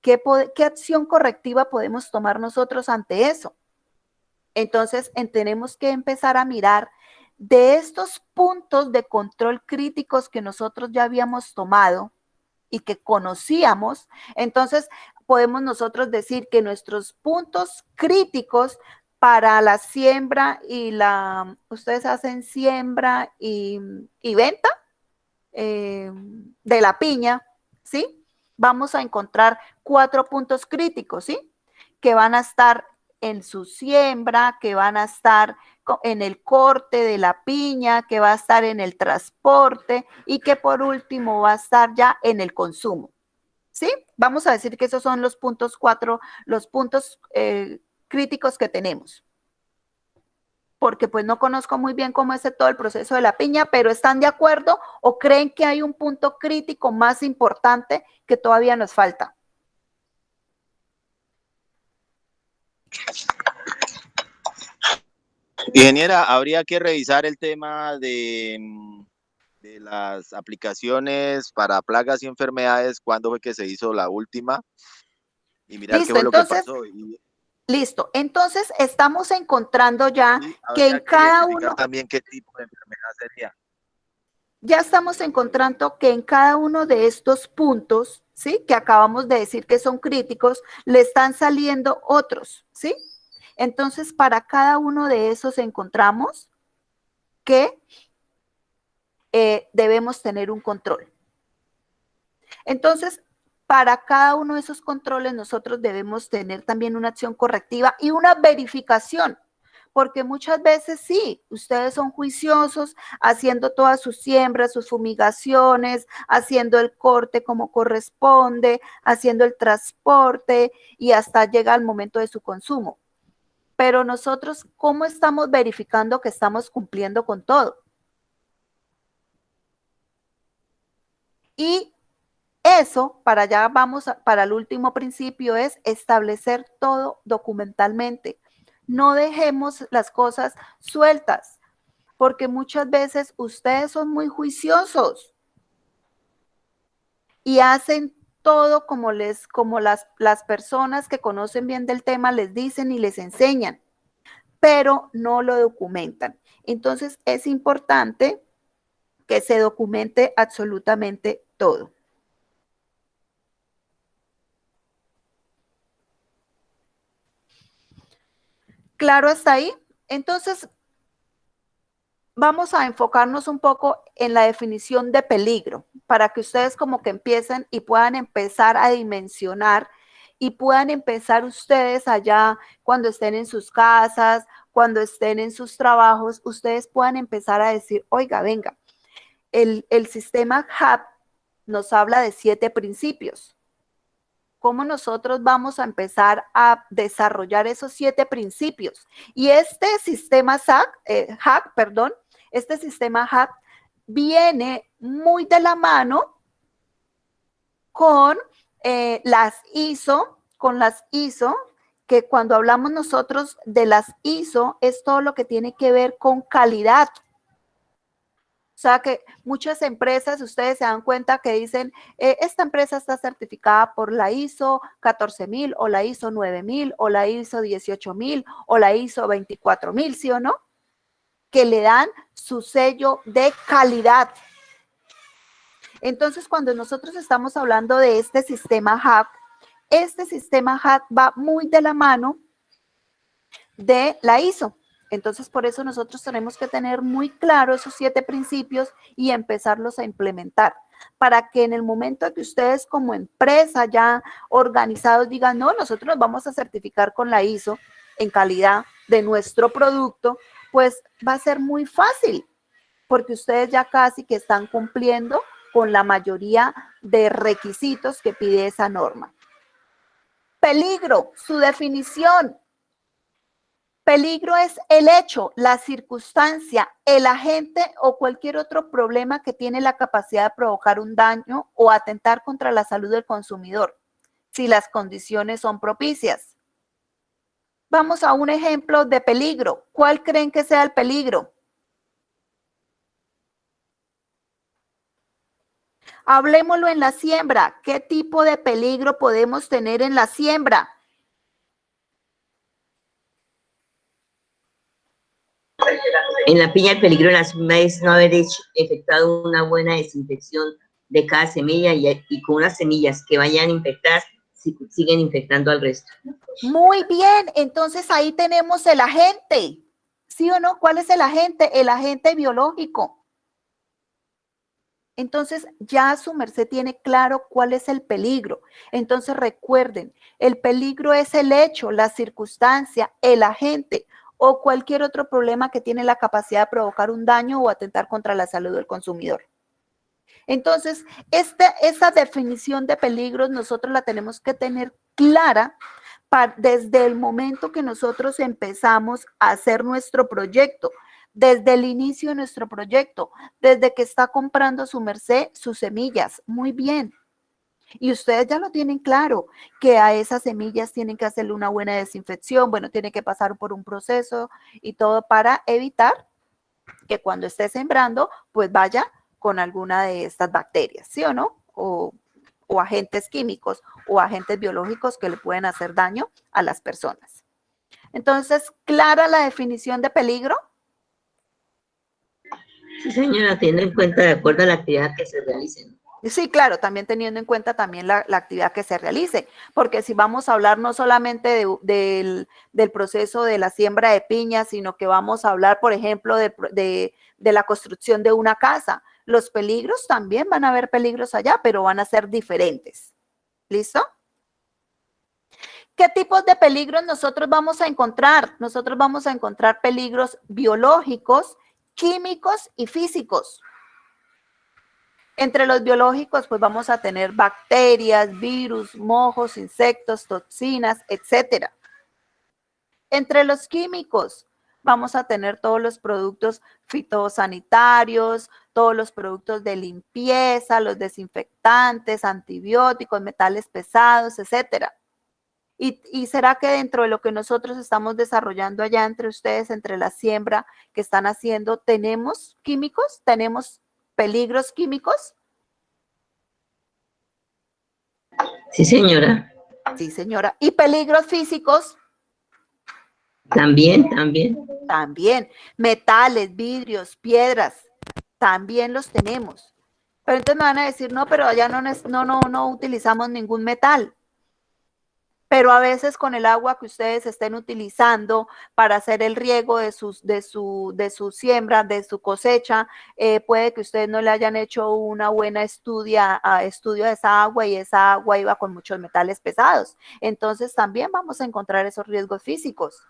¿Qué acción correctiva podemos tomar nosotros ante eso? Entonces, tenemos que empezar a mirar de estos puntos de control críticos que nosotros ya habíamos tomado y que conocíamos. Entonces, podemos nosotros decir que nuestros puntos críticos para la siembra ustedes hacen siembra y venta de la piña, ¿sí? Vamos a encontrar 4 puntos críticos, ¿sí? Que van a estar en su siembra, que van a estar en el corte de la piña, que va a estar en el transporte y que por último va a estar ya en el consumo, ¿sí? Vamos a decir que esos son los puntos 4, los puntos críticos que tenemos. Porque pues no conozco muy bien cómo es todo el proceso de la piña, pero ¿están de acuerdo o creen que hay un punto crítico más importante que todavía nos falta? Ingeniera, habría que revisar el tema de las aplicaciones para plagas y enfermedades, cuándo fue que se hizo la última y mirar qué fue lo que pasó. Listo, entonces estamos encontrando ya que en cada uno... También qué tipo de enfermedad sería. Ya estamos encontrando que en cada uno de estos puntos, ¿sí? Que acabamos de decir que son críticos, le están saliendo otros, ¿sí? Entonces, para cada uno de esos encontramos que debemos tener un control. Entonces, para cada uno de esos controles nosotros debemos tener también una acción correctiva y una verificación, porque muchas veces sí, ustedes son juiciosos haciendo todas sus siembras, sus fumigaciones, haciendo el corte como corresponde, haciendo el transporte y hasta llega el momento de su consumo. Pero nosotros, ¿cómo estamos verificando que estamos cumpliendo con todo? Y eso, para allá vamos, para el último principio, es establecer todo documentalmente. No dejemos las cosas sueltas, porque muchas veces ustedes son muy juiciosos y hacen todo como las personas que conocen bien del tema les dicen y les enseñan, pero no lo documentan. Entonces, es importante que se documente absolutamente todo. ¿Claro hasta ahí? Entonces, vamos a enfocarnos un poco en la definición de peligro, para que ustedes como que empiecen y puedan empezar a dimensionar y puedan empezar ustedes allá cuando estén en sus casas, cuando estén en sus trabajos, ustedes puedan empezar a decir, oiga, venga, el sistema HAP nos habla de 7 principios. ¿Cómo nosotros vamos a empezar a desarrollar esos 7 principios? Y este sistema este sistema HAP viene muy de la mano con las ISO, que cuando hablamos nosotros de las ISO es todo lo que tiene que ver con calidad. O sea que muchas empresas, ustedes se dan cuenta que dicen, esta empresa está certificada por la ISO 14000 o la ISO 9000 o la ISO 18000 o la ISO 24000, ¿sí o no? Que le dan su sello de calidad. Entonces, cuando nosotros estamos hablando de este sistema HAP va muy de la mano de la ISO. Entonces, por eso nosotros tenemos que tener muy claro esos 7 principios y empezarlos a implementar, para que en el momento que ustedes como empresa ya organizados digan, no, nosotros nos vamos a certificar con la ISO en calidad de nuestro producto, pues va a ser muy fácil, porque ustedes ya casi que están cumpliendo con la mayoría de requisitos que pide esa norma. Peligro, su definición. Peligro es el hecho, la circunstancia, el agente o cualquier otro problema que tiene la capacidad de provocar un daño o atentar contra la salud del consumidor, si las condiciones son propicias. Vamos a un ejemplo de peligro. ¿Cuál creen que sea el peligro? Hablemoslo en la siembra. ¿Qué tipo de peligro podemos tener en la siembra? En la piña el peligro de la siembra es no haber efectuado una buena desinfección de cada semilla y con unas semillas que vayan infectadas siguen infectando al resto. Muy bien, entonces ahí tenemos el agente. ¿Sí o no? ¿Cuál es el agente? El agente biológico. Entonces ya su merced tiene claro cuál es el peligro. Entonces recuerden, el peligro es el hecho, la circunstancia, el agente o cualquier otro problema que tiene la capacidad de provocar un daño o atentar contra la salud del consumidor. Entonces, esa definición de peligros nosotros la tenemos que tener clara desde el momento que nosotros empezamos a hacer nuestro proyecto, desde el inicio de nuestro proyecto, desde que está comprando su merced sus semillas. Muy bien. Y ustedes ya lo tienen claro, que a esas semillas tienen que hacerle una buena desinfección, bueno, tiene que pasar por un proceso y todo para evitar que cuando esté sembrando, pues vaya con alguna de estas bacterias, ¿sí o no? O agentes químicos o agentes biológicos que le pueden hacer daño a las personas. Entonces, ¿clara la definición de peligro? Sí, señora, teniendo en cuenta de acuerdo a la actividad que se realice. Sí, claro, también teniendo en cuenta también la actividad que se realice, porque si vamos a hablar no solamente del proceso de la siembra de piña, sino que vamos a hablar, por ejemplo, de la construcción de una casa. Los peligros también van a haber peligros allá, pero van a ser diferentes. ¿Listo? ¿Qué tipos de peligros nosotros vamos a encontrar? Nosotros vamos a encontrar peligros biológicos, químicos y físicos. Entre los biológicos, pues vamos a tener bacterias, virus, mojos, insectos, toxinas, etc. Entre los químicos, vamos a tener todos los productos fitosanitarios, todos los productos de limpieza, los desinfectantes, antibióticos, metales pesados, etc. ¿Y será que dentro de lo que nosotros estamos desarrollando allá entre ustedes, entre la siembra que están haciendo, tenemos químicos? ¿Tenemos peligros químicos? Sí, señora. Sí, señora. ¿Y peligros físicos? También. También. Metales, vidrios, piedras, también los tenemos. Pero entonces me van a decir, no, pero allá no utilizamos ningún metal. Pero a veces con el agua que ustedes estén utilizando para hacer el riego de su siembra, de su cosecha, puede que ustedes no le hayan hecho una buena estudio de esa agua y esa agua iba con muchos metales pesados. Entonces también vamos a encontrar esos riesgos físicos.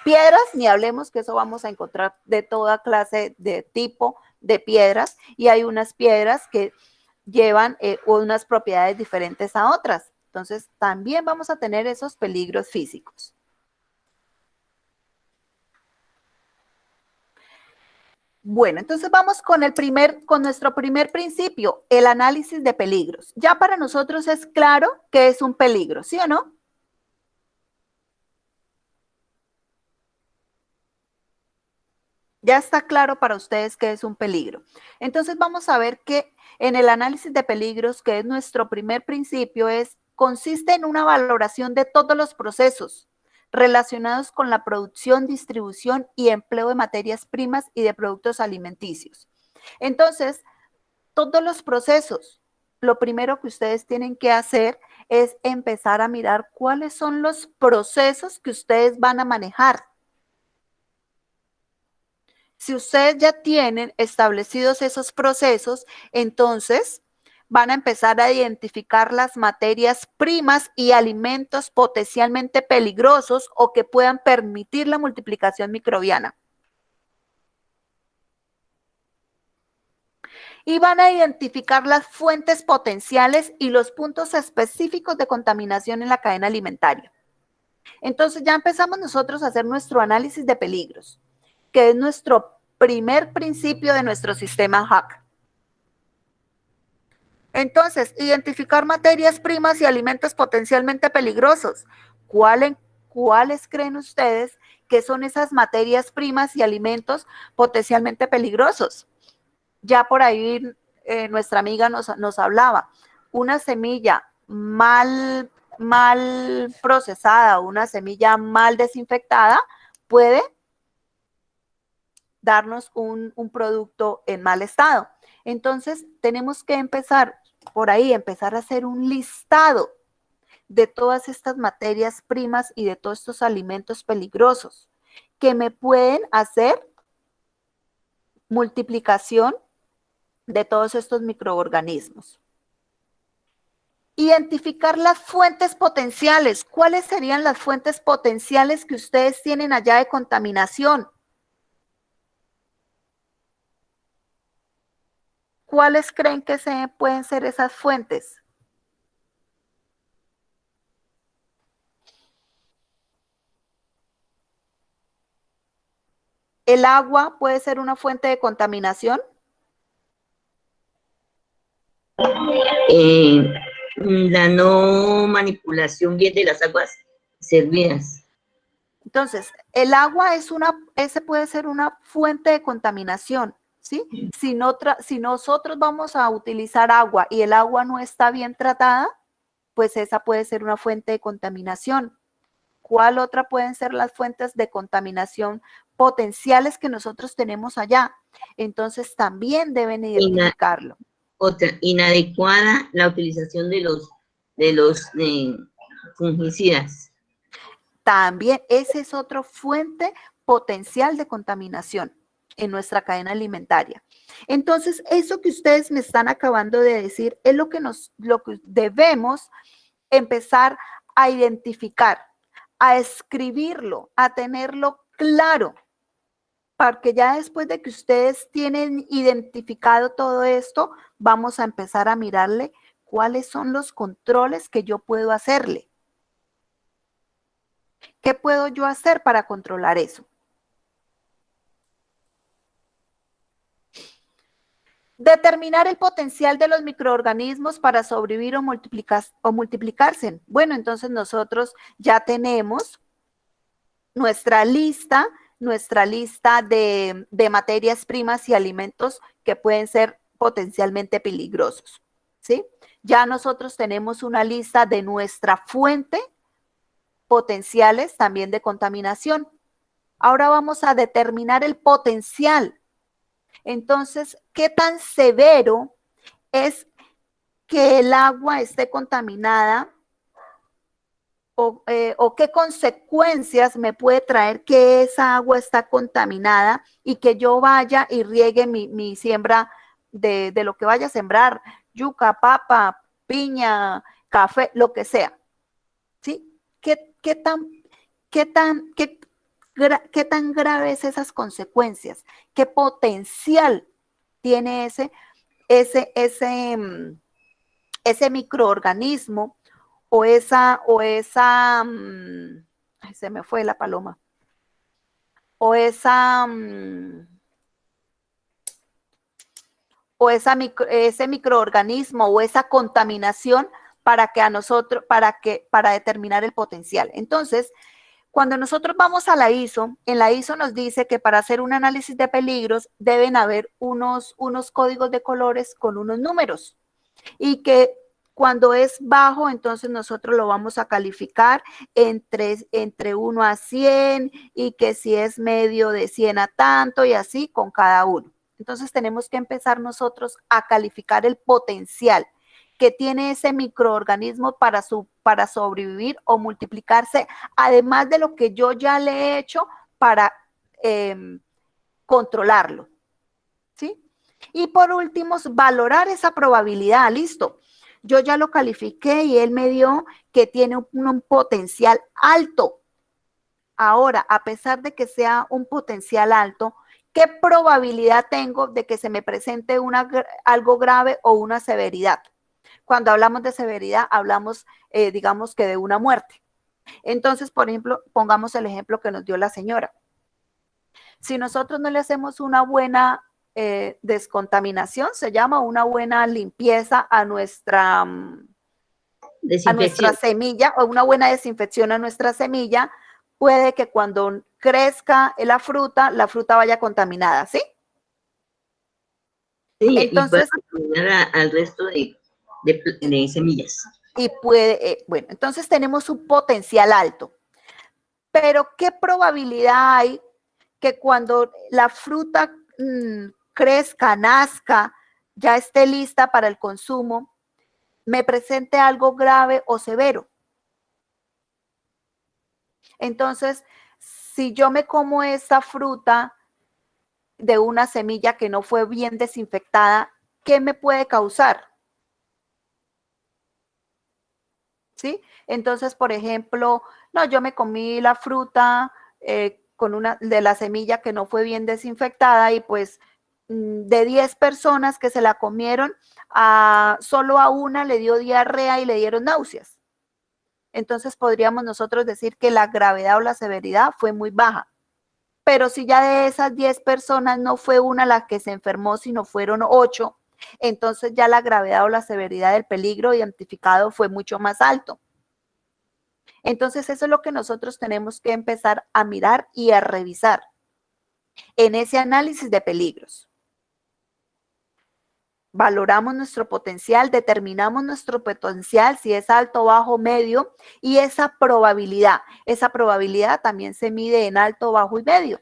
Piedras, ni hablemos que eso vamos a encontrar de toda clase de tipo de piedras y hay unas piedras que llevan unas propiedades diferentes a otras. Entonces, también vamos a tener esos peligros físicos. Bueno, entonces vamos con nuestro primer principio, el análisis de peligros. Ya para nosotros es claro qué es un peligro, ¿sí o no? Ya está claro para ustedes qué es un peligro. Entonces vamos a ver que en el análisis de peligros, que es nuestro primer principio, consiste en una valoración de todos los procesos relacionados con la producción, distribución y empleo de materias primas y de productos alimenticios. Entonces, todos los procesos, lo primero que ustedes tienen que hacer es empezar a mirar cuáles son los procesos que ustedes van a manejar. Si ustedes ya tienen establecidos esos procesos, entonces van a empezar a identificar las materias primas y alimentos potencialmente peligrosos o que puedan permitir la multiplicación microbiana. Y van a identificar las fuentes potenciales y los puntos específicos de contaminación en la cadena alimentaria. Entonces ya empezamos nosotros a hacer nuestro análisis de peligros, que es nuestro primer principio de nuestro sistema HACC. Entonces, identificar materias primas y alimentos potencialmente peligrosos. ¿Cuáles creen ustedes que son esas materias primas y alimentos potencialmente peligrosos? Ya por ahí nuestra amiga nos hablaba. Una semilla mal procesada, una semilla mal desinfectada puede darnos un producto en mal estado. Entonces, tenemos que empezar por ahí, empezar a hacer un listado de todas estas materias primas y de todos estos alimentos peligrosos que me pueden hacer multiplicación de todos estos microorganismos. Identificar las fuentes potenciales. ¿Cuáles serían las fuentes potenciales que ustedes tienen allá de contaminación? ¿Cuáles creen que pueden ser esas fuentes? ¿El agua puede ser una fuente de contaminación? La no manipulación bien de las aguas servidas. Entonces, el agua ese puede ser una fuente de contaminación, ¿sí? Si nosotros vamos a utilizar agua y el agua no está bien tratada, pues esa puede ser una fuente de contaminación. ¿Cuál otra pueden ser las fuentes de contaminación potenciales que nosotros tenemos allá? Entonces, también deben identificarlo. Otra, inadecuada la utilización de los fungicidas. También esa es otra fuente potencial de contaminación en nuestra cadena alimentaria. Entonces, eso que ustedes me están acabando de decir es lo que debemos empezar a identificar, a escribirlo, a tenerlo claro, porque ya después de que ustedes tienen identificado todo esto, vamos a empezar a mirarle cuáles son los controles que yo puedo hacerle. ¿Qué puedo yo hacer para controlar eso? Determinar el potencial de los microorganismos para sobrevivir o multiplicarse. Bueno, entonces nosotros ya tenemos nuestra lista de materias primas y alimentos que pueden ser potencialmente peligrosos, ¿sí? Ya nosotros tenemos una lista de nuestra fuente potenciales también de contaminación. Ahora vamos a determinar el potencial. Entonces, ¿qué tan severo es que el agua esté contaminada? O qué consecuencias me puede traer que esa agua está contaminada y que yo vaya y riegue mi siembra de lo que vaya a sembrar, yuca, papa, piña, café, lo que sea. ¿Sí? ¿Qué tan graves esas consecuencias? ¿Qué potencial tiene ese microorganismo o esa se me fue la paloma, o ese microorganismo o esa contaminación para determinar el potencial? Entonces, cuando nosotros vamos a la ISO, en la ISO nos dice que para hacer un análisis de peligros deben haber unos códigos de colores con unos números y que cuando es bajo, entonces nosotros lo vamos a calificar entre 1 a 100 y que si es medio de 100 a tanto y así con cada uno. Entonces tenemos que empezar nosotros a calificar el potencial que tiene ese microorganismo para sobrevivir o multiplicarse, además de lo que yo ya le he hecho para controlarlo, ¿sí? Y por último, valorar esa probabilidad. Listo. Yo ya lo califiqué y él me dio que tiene un potencial alto. Ahora, a pesar de que sea un potencial alto, ¿qué probabilidad tengo de que se me presente algo grave o una severidad? Cuando hablamos de severidad, hablamos, digamos que de una muerte. Entonces, por ejemplo, pongamos el ejemplo que nos dio la señora. Si nosotros no le hacemos una buena descontaminación, se llama una buena limpieza a nuestra semilla, o una buena desinfección a nuestra semilla, puede que cuando crezca la fruta vaya contaminada, ¿sí? Sí, entonces, y puede contaminar al resto de semillas. Y puede, bueno, entonces tenemos un potencial alto. Pero ¿qué probabilidad hay que cuando la fruta crezca, nazca, ya esté lista para el consumo, me presente algo grave o severo? Entonces, si yo me como esta fruta de una semilla que no fue bien desinfectada, ¿qué me puede causar? ¿Sí? Entonces, por ejemplo, no, yo me comí la fruta con una de la semilla que no fue bien desinfectada y pues de 10 personas que se la comieron, solo a una le dio diarrea y le dieron náuseas. Entonces podríamos nosotros decir que la gravedad o la severidad fue muy baja. Pero si ya de esas 10 personas no fue una la que se enfermó, sino fueron 8, entonces ya la gravedad o la severidad del peligro identificado fue mucho más alto. Entonces eso es lo que nosotros tenemos que empezar a mirar y a revisar en ese análisis de peligros. Valoramos nuestro potencial, determinamos nuestro potencial, si es alto, bajo, medio, y esa probabilidad también se mide en alto, bajo y medio.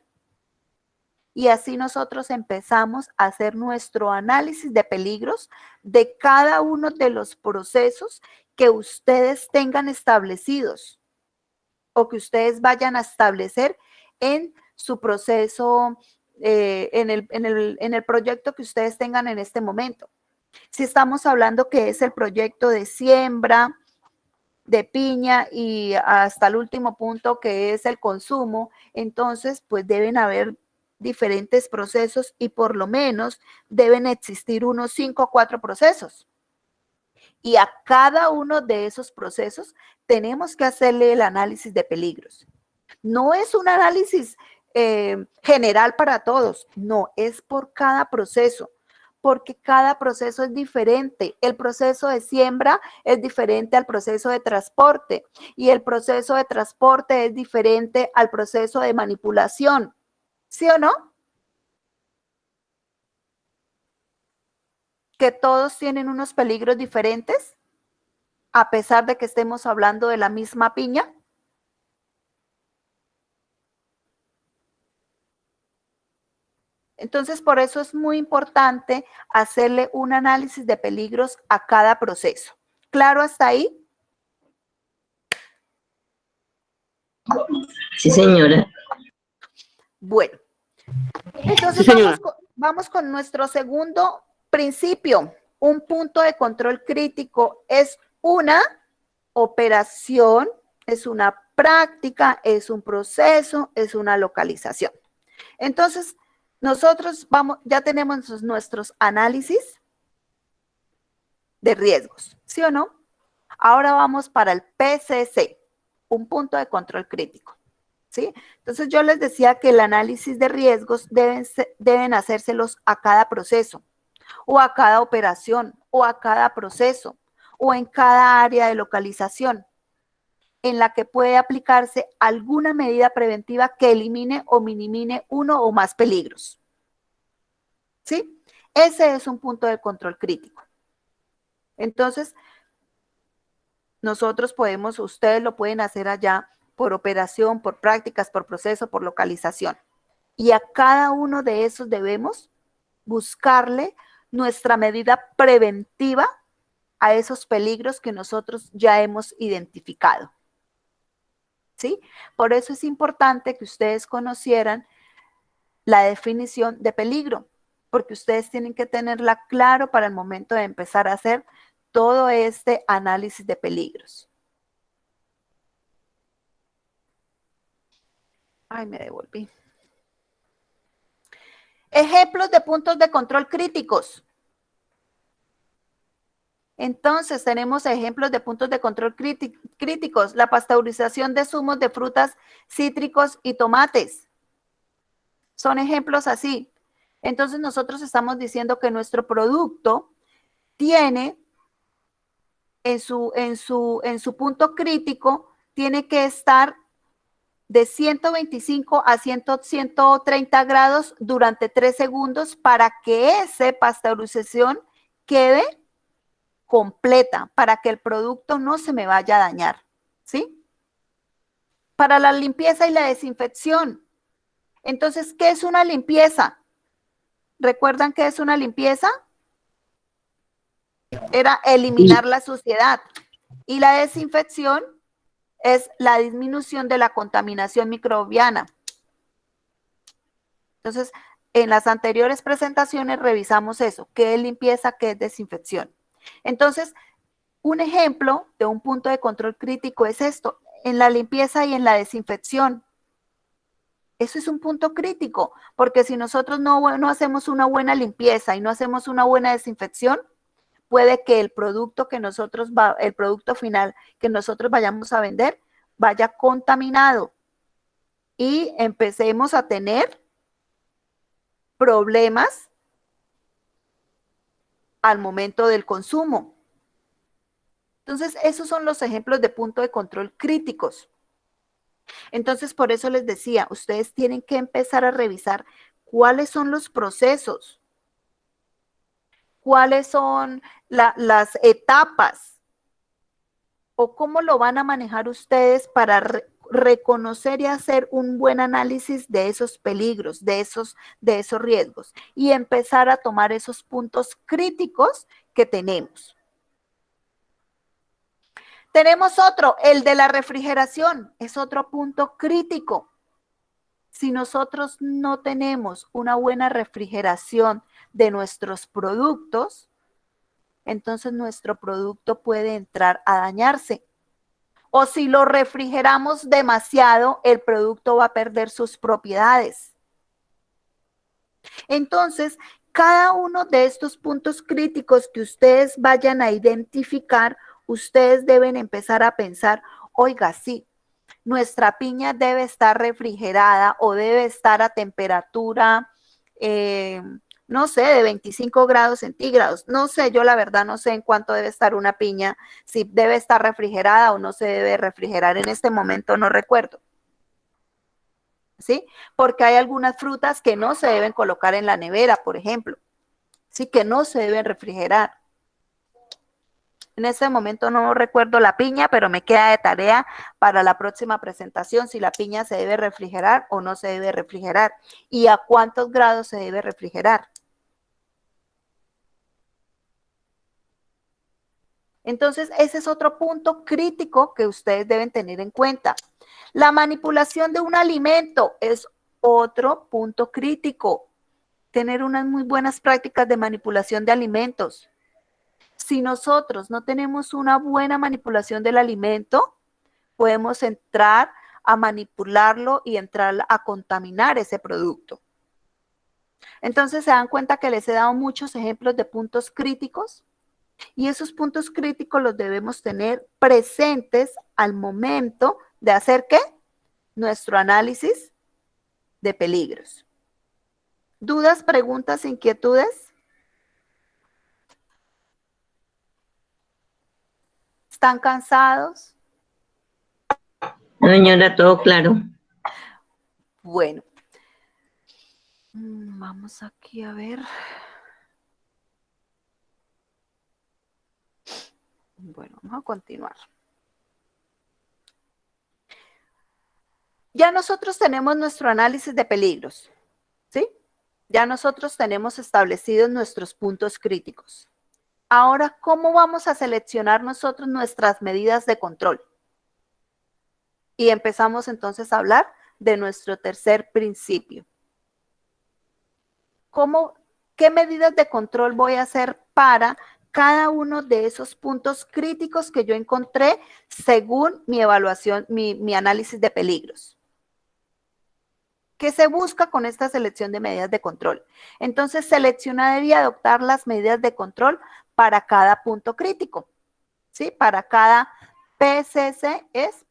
Y así nosotros empezamos a hacer nuestro análisis de peligros de cada uno de los procesos que ustedes tengan establecidos o que ustedes vayan a establecer en su proceso, en el proyecto que ustedes tengan en este momento. Si estamos hablando que es el proyecto de siembra de piña y hasta el último punto que es el consumo, entonces pues deben haber diferentes procesos y por lo menos deben existir unos 5 o 4 procesos. Y a cada uno de esos procesos tenemos que hacerle el análisis de peligros. No es un análisis general para todos, no, es por cada proceso, porque cada proceso es diferente. El proceso de siembra es diferente al proceso de transporte y el proceso de transporte es diferente al proceso de manipulación. ¿Sí o no? Que todos tienen unos peligros diferentes, a pesar de que estemos hablando de la misma piña. Entonces, por eso es muy importante hacerle un análisis de peligros a cada proceso. ¿Claro hasta ahí? Sí, señora. Bueno, entonces Sí, vamos con nuestro segundo principio. Un punto de control crítico es una operación, es una práctica, es un proceso, es una localización. Entonces, nosotros ya tenemos nuestros análisis de riesgos, ¿sí o no? Ahora vamos para el PCC, un punto de control crítico, ¿sí? Entonces yo les decía que el análisis de riesgos deben hacérselos a cada proceso, o a cada operación, o a cada proceso, o en cada área de localización en la que puede aplicarse alguna medida preventiva que elimine o minimice uno o más peligros. ¿Sí? Ese es un punto de control crítico. Entonces, nosotros ustedes lo pueden hacer allá por operación, por prácticas, por proceso, por localización. Y a cada uno de esos debemos buscarle nuestra medida preventiva a esos peligros que nosotros ya hemos identificado. ¿Sí? Por eso es importante que ustedes conocieran la definición de peligro. porque ustedes tienen que tenerla claro para el momento de empezar a hacer todo este análisis de peligros. Ay, me devolví. Ejemplos de puntos de control críticos. Entonces, tenemos ejemplos de puntos de control críticos. La pasteurización de zumos de frutas, cítricos y tomates. Son ejemplos así. Entonces, nosotros estamos diciendo que nuestro producto tiene en su punto crítico, tiene que estar de 125 a 130 grados durante 3 segundos para que esa pasteurización quede completa, para que el producto no se me vaya a dañar, ¿sí? Para la limpieza y la desinfección. Entonces, ¿qué es una limpieza? ¿Recuerdan qué es una limpieza? Era eliminar la suciedad. Y la desinfección es la disminución de la contaminación microbiana. Entonces, en las anteriores presentaciones revisamos eso, qué es limpieza, qué es desinfección. Entonces, un ejemplo de un punto de control crítico es esto, en la limpieza y en la desinfección. Eso es un punto crítico, porque si nosotros no hacemos una buena limpieza y no hacemos una buena desinfección, puede que el producto el producto final que nosotros vayamos a vender vaya contaminado y empecemos a tener problemas al momento del consumo. Entonces, esos son los ejemplos de punto de control críticos. Entonces, por eso les decía, ustedes tienen que empezar a revisar cuáles son los procesos, cuáles son las etapas o cómo lo van a manejar ustedes para reconocer y hacer un buen análisis de esos peligros, de esos riesgos y empezar a tomar esos puntos críticos que tenemos. Tenemos otro, el de la refrigeración, es otro punto crítico. Si nosotros no tenemos una buena refrigeración de nuestros productos, entonces nuestro producto puede entrar a dañarse. O si lo refrigeramos demasiado, el producto va a perder sus propiedades. Entonces, cada uno de estos puntos críticos que ustedes vayan a identificar, ustedes deben empezar a pensar, oiga, sí, nuestra piña debe estar refrigerada o debe estar a temperatura, no sé, de 25 grados centígrados. No sé, yo la verdad no sé en cuánto debe estar una piña, si debe estar refrigerada o no se debe refrigerar. En este momento no recuerdo. ¿Sí? Porque hay algunas frutas que no se deben colocar en la nevera, por ejemplo. Sí, que no se deben refrigerar. En este momento no recuerdo la piña, pero me queda de tarea para la próxima presentación si la piña se debe refrigerar o no se debe refrigerar y a cuántos grados se debe refrigerar. Entonces, ese es otro punto crítico que ustedes deben tener en cuenta. La manipulación de un alimento es otro punto crítico. Tener unas muy buenas prácticas de manipulación de alimentos. Si nosotros no tenemos una buena manipulación del alimento, podemos entrar a manipularlo y entrar a contaminar ese producto. Entonces, ¿se dan cuenta que les he dado muchos ejemplos de puntos críticos? Y esos puntos críticos los debemos tener presentes al momento de hacer ¿qué? Nuestro análisis de peligros. ¿Dudas, preguntas, inquietudes? ¿Están cansados? Señora, todo claro. Bueno. Vamos aquí a ver. Bueno, vamos a continuar. Ya nosotros tenemos nuestro análisis de peligros, ¿sí? Ya nosotros tenemos establecidos nuestros puntos críticos. Ahora, ¿cómo vamos a seleccionar nosotros nuestras medidas de control? Y empezamos entonces a hablar de nuestro tercer principio. ¿Cómo ¿Qué medidas de control voy a hacer para cada uno de esos puntos críticos que yo encontré según mi evaluación, mi análisis de peligros? ¿Qué se busca con esta selección de medidas de control? Entonces, seleccionar y adoptar las medidas de control para cada punto crítico, ¿sí? Para cada PCC es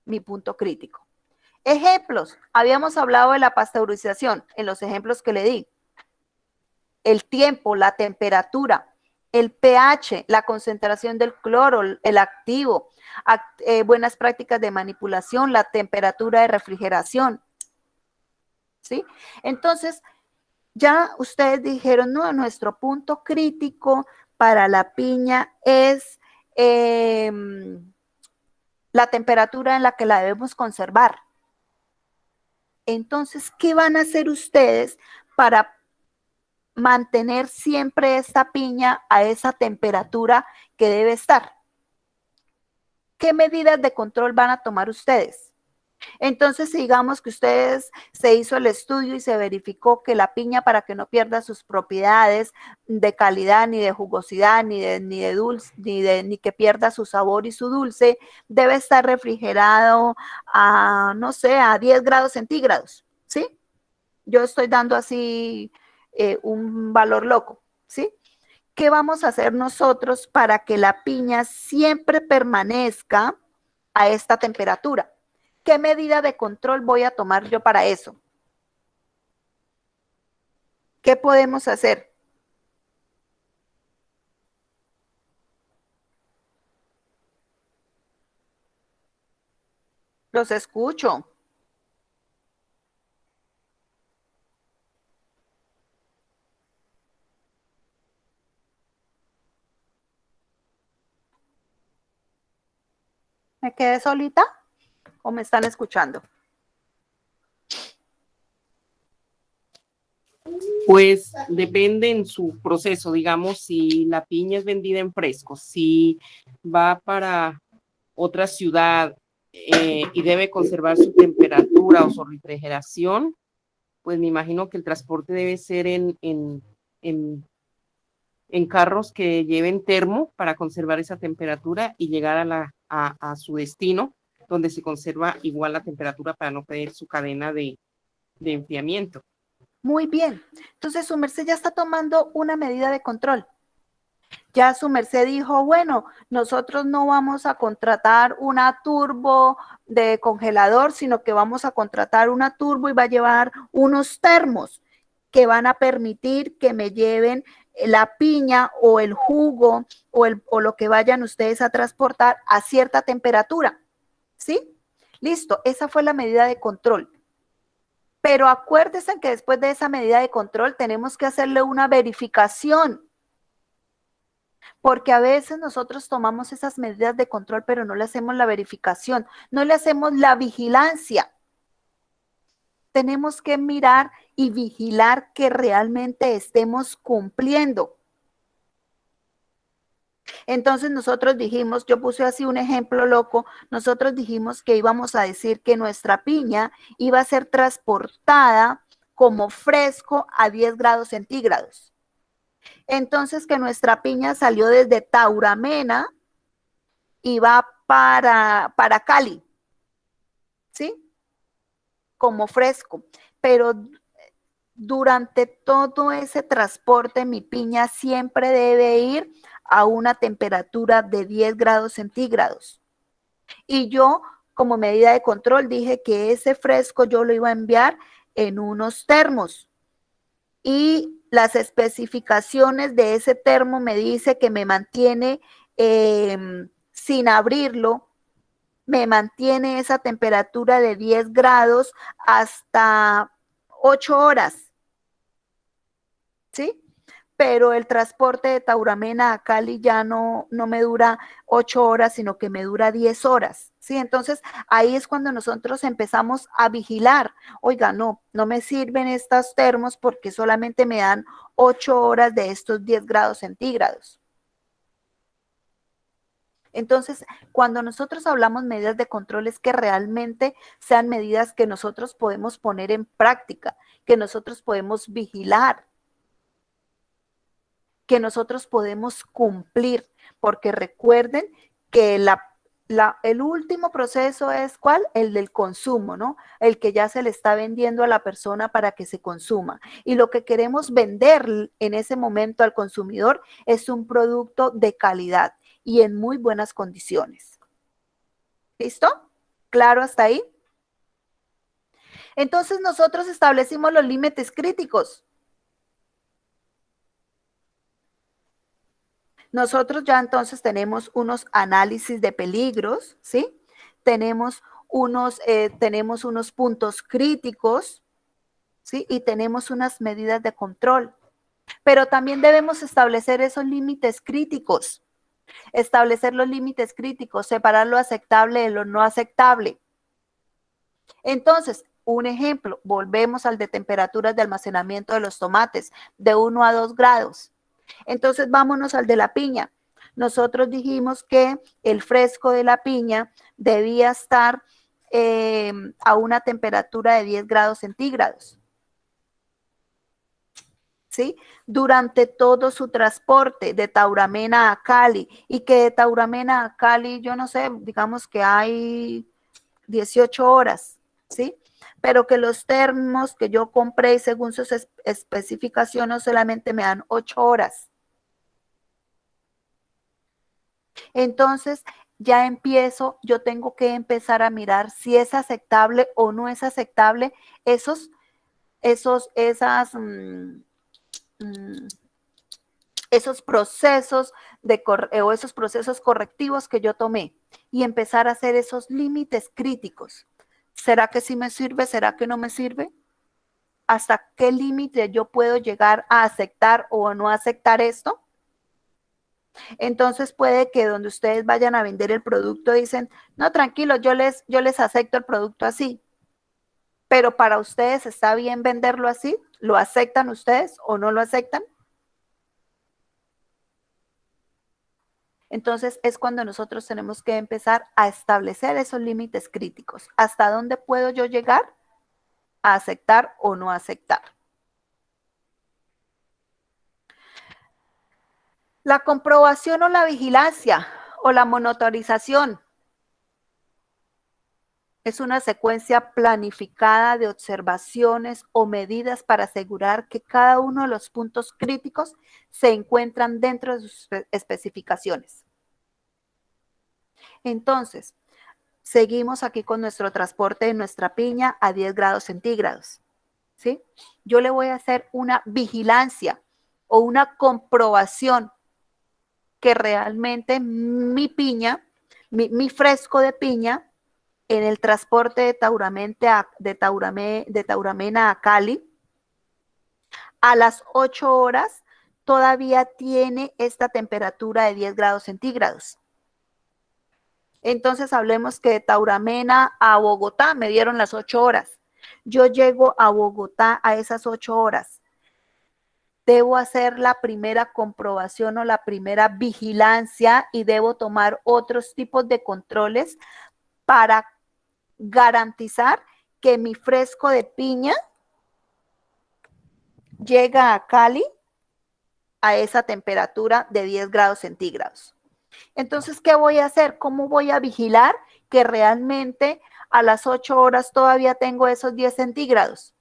mi punto crítico. Ejemplos. Habíamos hablado de la pasteurización en los ejemplos que le di. El tiempo, la temperatura, el pH, la concentración del cloro, el activo, buenas prácticas de manipulación, la temperatura de refrigeración. ¿Sí? Entonces, ya ustedes dijeron, no, nuestro punto crítico para la piña es la temperatura en la que la debemos conservar. Entonces, ¿qué van a hacer ustedes para mantener siempre esta piña a esa temperatura que debe estar? ¿Qué medidas de control van a tomar ustedes? Entonces, digamos que ustedes se hizo el estudio y se verificó que la piña, para que no pierda sus propiedades de calidad, ni de jugosidad, ni de dulce, ni que pierda su sabor y su dulce, debe estar refrigerado a, no sé, a 10 grados centígrados, ¿sí? Yo estoy dando así un valor loco, ¿sí? ¿Qué vamos a hacer nosotros para que la piña siempre permanezca a esta temperatura? ¿Qué medida de control voy a tomar yo para eso? ¿Qué podemos hacer? Los escucho. ¿Me quedé solita o me están escuchando? Pues depende en su proceso, digamos, si la piña es vendida en fresco, si va para otra ciudad y debe conservar su temperatura o su refrigeración, pues me imagino que el transporte debe ser en carros que lleven termo para conservar esa temperatura y llegar a su destino, donde se conserva igual la temperatura para no perder su cadena de enfriamiento. Muy bien. Entonces, su merced ya está tomando una medida de control. Ya su merced dijo, bueno, nosotros no vamos a contratar una turbo de congelador, sino que vamos a contratar una turbo y va a llevar unos termos que van a permitir que me lleven la piña o el jugo o lo que vayan ustedes a transportar a cierta temperatura. ¿Sí? Listo, esa fue la medida de control. Pero acuérdense que después de esa medida de control tenemos que hacerle una verificación. Porque a veces nosotros tomamos esas medidas de control, pero no le hacemos la verificación, no le hacemos la vigilancia. Tenemos que mirar y vigilar que realmente estemos cumpliendo. Entonces nosotros dijimos, yo puse así un ejemplo loco, nosotros dijimos que íbamos a decir que nuestra piña iba a ser transportada como fresco a 10 grados centígrados. Entonces que nuestra piña salió desde Tauramena y va para Cali, ¿sí? Como fresco, pero durante todo ese transporte mi piña siempre debe ir a una temperatura de 10 grados centígrados. Y yo, como medida de control, dije que ese fresco yo lo iba a enviar en unos termos. Y las especificaciones de ese termo me dice que me mantiene sin abrirlo, me mantiene esa temperatura de 10 grados hasta 8 horas. ¿Sí? Pero el transporte de Tauramena a Cali ya no me dura 8 horas, sino que me dura 10 horas, ¿sí? Entonces, ahí es cuando nosotros empezamos a vigilar. Oiga, no me sirven estos termos porque solamente me dan 8 horas de estos 10 grados centígrados. Entonces, cuando nosotros hablamos medidas de control es que realmente sean medidas que nosotros podemos poner en práctica, que nosotros podemos vigilar. que nosotros podemos cumplir, porque recuerden que el último proceso es ¿cuál? El del consumo, ¿no? El que ya se le está vendiendo a la persona para que se consuma. Y lo que queremos vender en ese momento al consumidor es un producto de calidad y en muy buenas condiciones. ¿Listo? ¿Claro hasta ahí? Entonces nosotros establecimos los límites críticos. Nosotros ya entonces tenemos unos análisis de peligros, ¿sí? Tenemos unos puntos críticos, ¿sí? Y tenemos unas medidas de control. Pero también debemos establecer esos límites críticos. Establecer los límites críticos, separar lo aceptable de lo no aceptable. Entonces, un ejemplo, volvemos al de temperaturas de almacenamiento de los tomates, de 1 a 2 grados. Entonces, vámonos al de la piña. Nosotros dijimos que el fresco de la piña debía estar a una temperatura de 10 grados centígrados. ¿Sí? Durante todo su transporte de Tauramena a Cali, y que de Tauramena a Cali, yo no sé, digamos que hay 18 horas, ¿sí? Pero que los termos que yo compré según sus especificaciones solamente me dan 8 horas. Entonces, ya yo tengo que empezar a mirar si es aceptable o no es aceptable esos procesos o esos procesos correctivos que yo tomé y empezar a hacer esos límites críticos. ¿Será que sí me sirve? ¿Será que no me sirve? ¿Hasta qué límite yo puedo llegar a aceptar o no aceptar esto? Entonces puede que donde ustedes vayan a vender el producto dicen, no, tranquilo, yo les acepto el producto así. Pero para ustedes está bien venderlo así. ¿Lo aceptan ustedes o no lo aceptan? Entonces es cuando nosotros tenemos que empezar a establecer esos límites críticos. ¿Hasta dónde puedo yo llegar a aceptar o no aceptar? La comprobación o la vigilancia o la monitorización es una secuencia planificada de observaciones o medidas para asegurar que cada uno de los puntos críticos se encuentran dentro de sus especificaciones. Entonces, seguimos aquí con nuestro transporte de nuestra piña a 10 grados centígrados, ¿sí? Yo le voy a hacer una vigilancia o una comprobación que realmente mi piña, mi fresco de piña, en el transporte de Tauramena a Cali, a las 8 horas todavía tiene esta temperatura de 10 grados centígrados. Entonces hablemos que de Tauramena a Bogotá me dieron las 8 horas. Yo llego a Bogotá a esas 8 horas. Debo hacer la primera comprobación o la primera vigilancia y debo tomar otros tipos de controles para garantizar que mi fresco de piña llega a Cali a esa temperatura de 10 grados centígrados. Entonces, ¿qué voy a hacer? ¿Cómo voy a vigilar que realmente a las 8 horas todavía tengo esos 10 centígrados?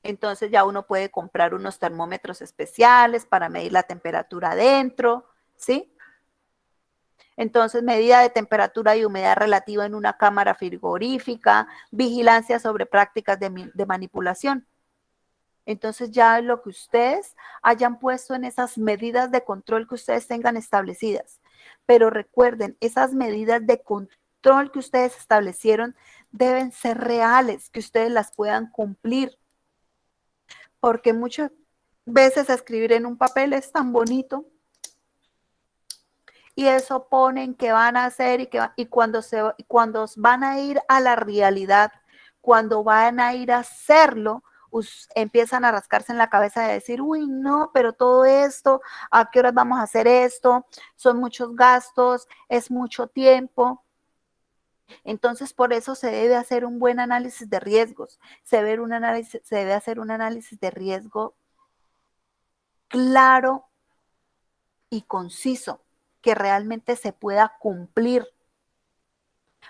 Entonces ya uno puede comprar unos termómetros especiales para medir la temperatura adentro, ¿sí? Entonces, medida de temperatura y humedad relativa en una cámara frigorífica, vigilancia sobre prácticas de manipulación. Entonces, ya lo que ustedes hayan puesto en esas medidas de control que ustedes tengan establecidas. Pero recuerden, esas medidas de control que ustedes establecieron deben ser reales, que ustedes las puedan cumplir. Porque muchas veces escribir en un papel es tan bonito. Y eso ponen que van a hacer y cuando van a ir a la realidad, cuando van a ir a hacerlo, empiezan a rascarse en la cabeza de decir, uy, no, pero todo esto, ¿a qué horas vamos a hacer esto? Son muchos gastos, es mucho tiempo. Entonces, por eso se debe hacer un buen análisis de riesgos, se debe hacer un análisis de riesgo claro y conciso, que realmente se pueda cumplir.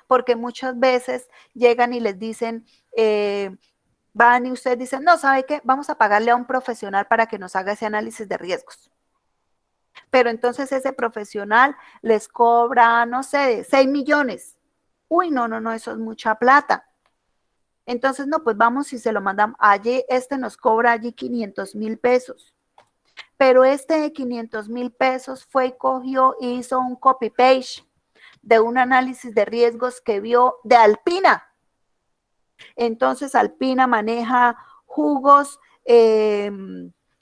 Porque muchas veces llegan y les dicen, van y ustedes dicen, no, ¿sabe qué? Vamos a pagarle a un profesional para que nos haga ese análisis de riesgos. Pero entonces ese profesional les cobra, no sé, 6 millones. Uy, no, eso es mucha plata. Entonces, no, pues vamos y se lo mandamos. Allí, nos cobra allí 500.000 pesos. Pero de 500.000 pesos fue y cogió y hizo un copy-paste de un análisis de riesgos que vio de Alpina. Entonces, Alpina maneja jugos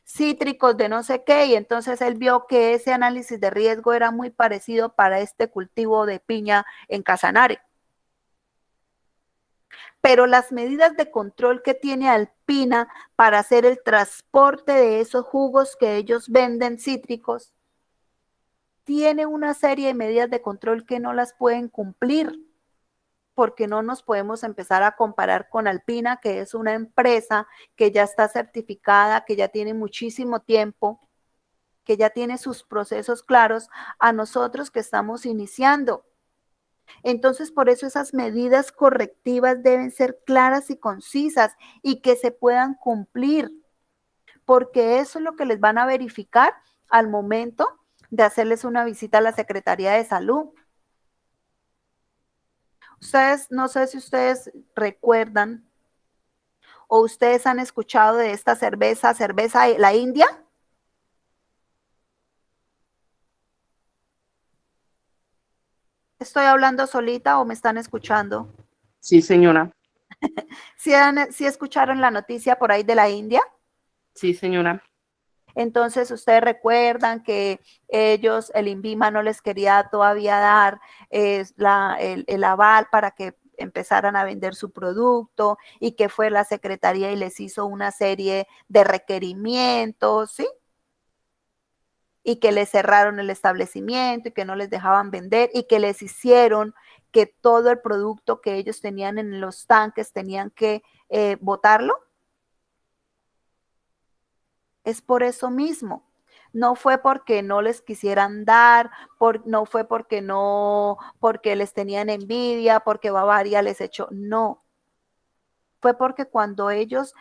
cítricos de no sé qué, y entonces él vio que ese análisis de riesgo era muy parecido para este cultivo de piña en Casanare. Pero las medidas de control que tiene Alpina para hacer el transporte de esos jugos que ellos venden cítricos, tiene una serie de medidas de control que no las pueden cumplir, porque no nos podemos empezar a comparar con Alpina, que es una empresa que ya está certificada, que ya tiene muchísimo tiempo, que ya tiene sus procesos claros, a nosotros que estamos iniciando. Entonces, por eso esas medidas correctivas deben ser claras y concisas y que se puedan cumplir, porque eso es lo que les van a verificar al momento de hacerles una visita a la Secretaría de Salud. Ustedes, no sé si ustedes recuerdan o ustedes han escuchado de esta cerveza la India. ¿Estoy hablando solita o me están escuchando? Sí, señora. ¿Sí escucharon la noticia por ahí de la India? Sí, señora. Entonces, ustedes recuerdan que ellos, el INVIMA no les quería todavía dar el aval para que empezaran a vender su producto, y que fue la Secretaría y les hizo una serie de requerimientos, ¿sí? Y que les cerraron el establecimiento y que no les dejaban vender y que les hicieron que todo el producto que ellos tenían en los tanques tenían que botarlo. Es por eso mismo. No fue porque no les quisieran dar, no fue porque les tenían envidia, porque Bavaria les echó, no. Fue porque cuando ellos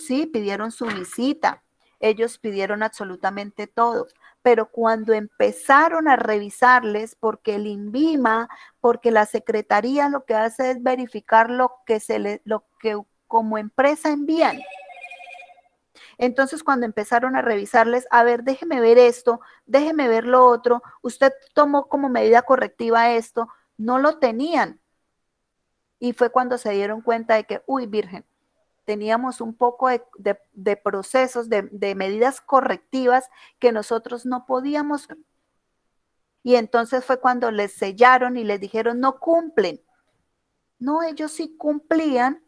sí pidieron su visita, ellos pidieron absolutamente todo, pero cuando empezaron a revisarles, porque el INVIMA, porque la Secretaría lo que hace es verificar lo que como empresa envían. Entonces, cuando empezaron a revisarles, a ver, déjeme ver esto, déjeme ver lo otro, usted tomó como medida correctiva esto, no lo tenían. Y fue cuando se dieron cuenta de que, uy, virgen, teníamos un poco de procesos, de medidas correctivas que nosotros no podíamos. Y entonces fue cuando les sellaron y les dijeron, no cumplen. No, ellos sí cumplían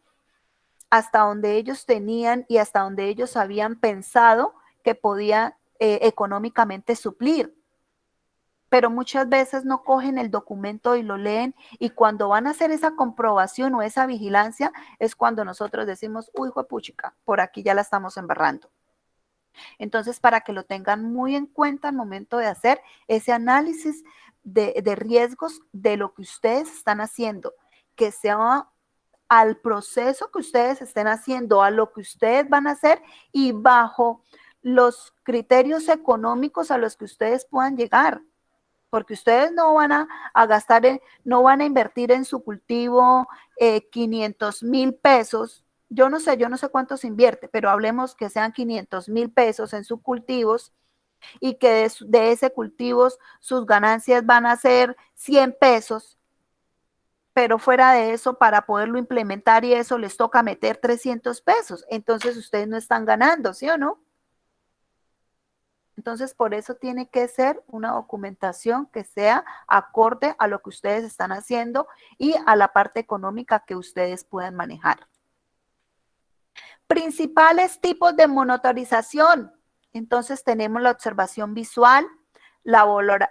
hasta donde ellos tenían y hasta donde ellos habían pensado que podía económicamente suplir. Pero muchas veces no cogen el documento y lo leen, y cuando van a hacer esa comprobación o esa vigilancia es cuando nosotros decimos, uy, juepuchica, por aquí ya la estamos embarrando. Entonces, para que lo tengan muy en cuenta al momento de hacer ese análisis de riesgos de lo que ustedes están haciendo, que sea al proceso que ustedes estén haciendo, a lo que ustedes van a hacer y bajo los criterios económicos a los que ustedes puedan llegar, porque ustedes no van a gastar, no van a invertir en su cultivo 500.000 pesos. Yo no sé cuánto se invierte, pero hablemos que sean 500.000 pesos en sus cultivos y que de ese cultivo sus ganancias van a ser 100 pesos. Pero fuera de eso, para poderlo implementar y eso les toca meter 300 pesos. Entonces ustedes no están ganando, ¿sí o no? Entonces, por eso tiene que ser una documentación que sea acorde a lo que ustedes están haciendo y a la parte económica que ustedes puedan manejar. Principales tipos de monitorización. Entonces, tenemos la observación visual, la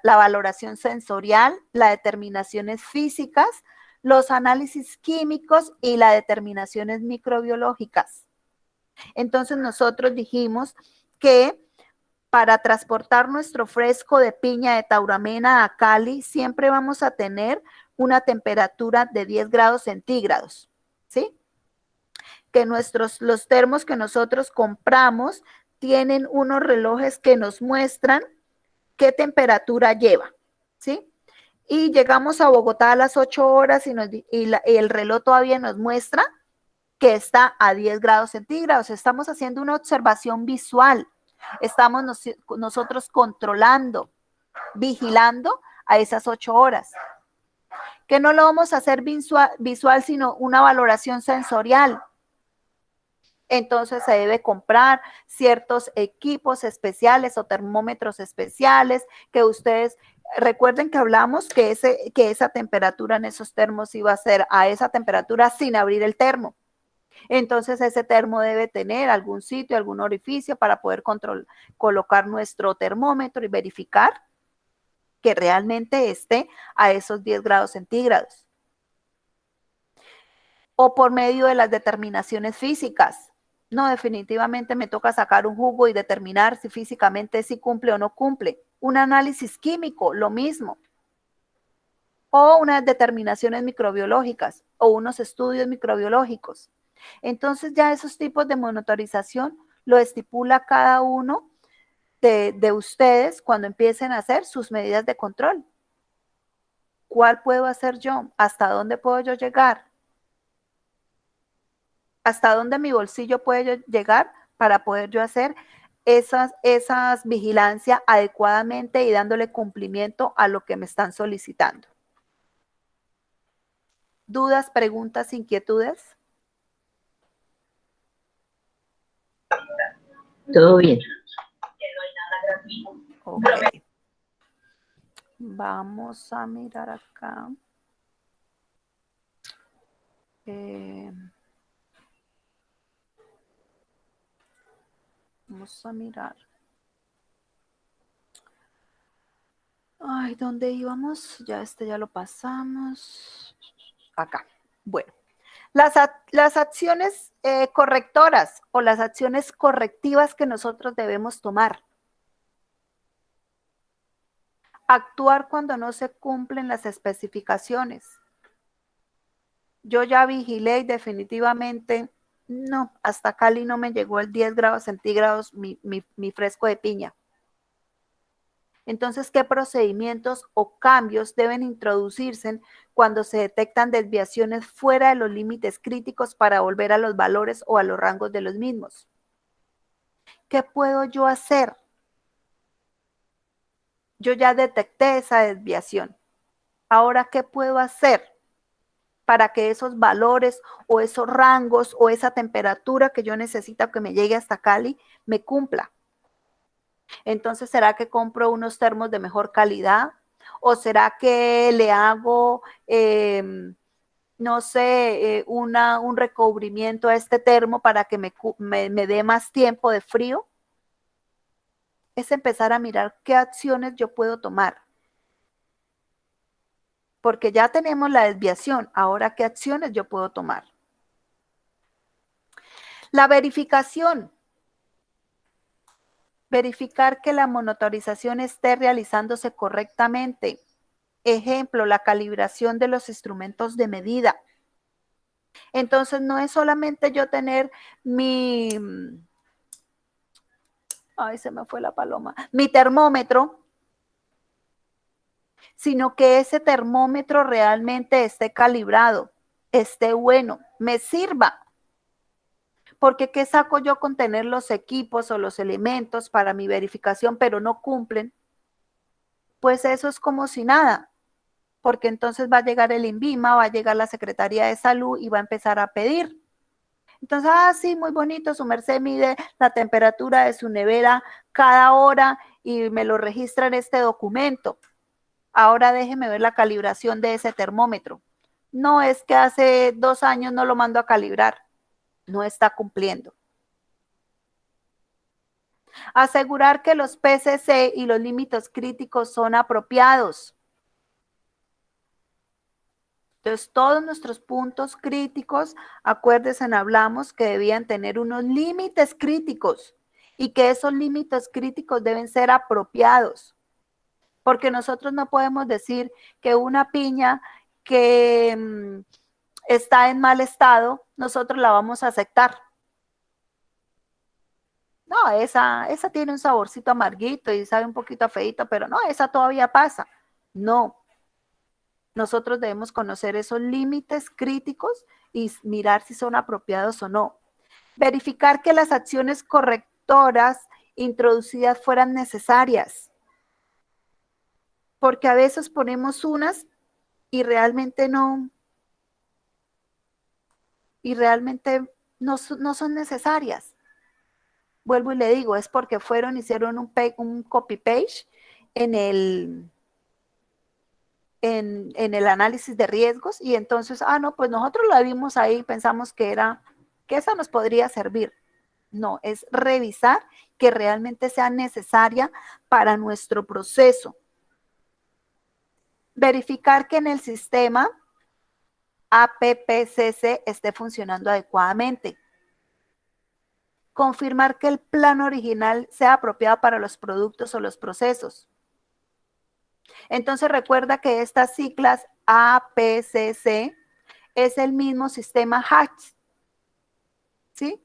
valoración sensorial, las determinaciones físicas, los análisis químicos y las determinaciones microbiológicas. Entonces nosotros dijimos que para transportar nuestro fresco de piña de Tauramena a Cali, siempre vamos a tener una temperatura de 10 grados centígrados, ¿sí? Que los termos que nosotros compramos tienen unos relojes que nos muestran qué temperatura lleva, ¿sí? Y llegamos a Bogotá a las 8 horas y el reloj todavía nos muestra que está a 10 grados centígrados. Estamos haciendo una observación visual. Estamos nosotros controlando, vigilando a esas 8 horas. Que no lo vamos a hacer visual, sino una valoración sensorial. Entonces se debe comprar ciertos equipos especiales o termómetros especiales que ustedes recuerden que hablamos que esa temperatura en esos termos iba a ser a esa temperatura sin abrir el termo. Entonces ese termo debe tener algún sitio, algún orificio para poder colocar nuestro termómetro y verificar que realmente esté a esos 10 grados centígrados. O por medio de las determinaciones físicas. No, definitivamente me toca sacar un jugo y determinar si físicamente sí cumple o no cumple. Un análisis químico, lo mismo. O unas determinaciones microbiológicas o unos estudios microbiológicos. Entonces ya esos tipos de monitorización lo estipula cada uno de ustedes cuando empiecen a hacer sus medidas de control. ¿Cuál puedo hacer yo? ¿Hasta dónde puedo yo llegar? ¿Hasta dónde mi bolsillo puede llegar para poder yo hacer esas vigilancias adecuadamente y dándole cumplimiento a lo que me están solicitando? ¿Dudas, preguntas, inquietudes? Todo bien. Ok. Vamos a mirar acá. Vamos a mirar. Ay, ¿dónde íbamos? Ya lo pasamos. Acá. Bueno. Las acciones correctoras o las acciones correctivas que nosotros debemos tomar. Actuar cuando no se cumplen las especificaciones. Yo ya vigilé y definitivamente no, hasta Cali no me llegó el 10 grados centígrados mi fresco de piña. Entonces, ¿qué procedimientos o cambios deben introducirse cuando se detectan desviaciones fuera de los límites críticos para volver a los valores o a los rangos de los mismos? ¿Qué puedo yo hacer? Yo ya detecté esa desviación. Ahora, ¿qué puedo hacer para que esos valores o esos rangos o esa temperatura que yo necesito que me llegue hasta Cali me cumpla? Entonces, ¿será que compro unos termos de mejor calidad? ¿O será que le hago, no sé, un recubrimiento a este termo para que me dé más tiempo de frío? Es empezar a mirar qué acciones yo puedo tomar. Porque ya tenemos la desviación, ahora qué acciones yo puedo tomar. La verificación. Verificar que la monitorización esté realizándose correctamente. Ejemplo, la calibración de los instrumentos de medida. Entonces, no es solamente yo tener ay, se me fue la paloma, mi termómetro, sino que ese termómetro realmente esté calibrado, esté bueno, me sirva. Porque ¿qué saco yo con tener los equipos o los elementos para mi verificación, pero no cumplen? Pues eso es como si nada, porque entonces va a llegar el INVIMA, va a llegar la Secretaría de Salud y va a empezar a pedir. Entonces, sí, muy bonito, su merced mide la temperatura de su nevera cada hora y me lo registra en este documento. Ahora déjeme ver la calibración de ese termómetro. No, es que hace 2 años no lo mando a calibrar. No está cumpliendo. Asegurar que los PCC y los límites críticos son apropiados. Entonces, todos nuestros puntos críticos, acuérdense, hablamos que debían tener unos límites críticos y que esos límites críticos deben ser apropiados. Porque nosotros no podemos decir que una piña que está en mal estado, nosotros la vamos a aceptar. No, esa tiene un saborcito amarguito y sabe un poquito feíto, pero no, esa todavía pasa. No. Nosotros debemos conocer esos límites críticos y mirar si son apropiados o no. Verificar que las acciones correctoras introducidas fueran necesarias. Porque a veces ponemos unas y realmente no son necesarias. Vuelvo y le digo, es porque hicieron un copy-page en el análisis de riesgos y entonces, no, pues nosotros la vimos ahí, pensamos que esa nos podría servir. No, es revisar que realmente sea necesaria para nuestro proceso. Verificar que en el sistema APPCC esté funcionando adecuadamente. Confirmar que el plan original sea apropiado para los productos o los procesos. Entonces recuerda que estas siglas APCC es el mismo sistema HATS, ¿sí?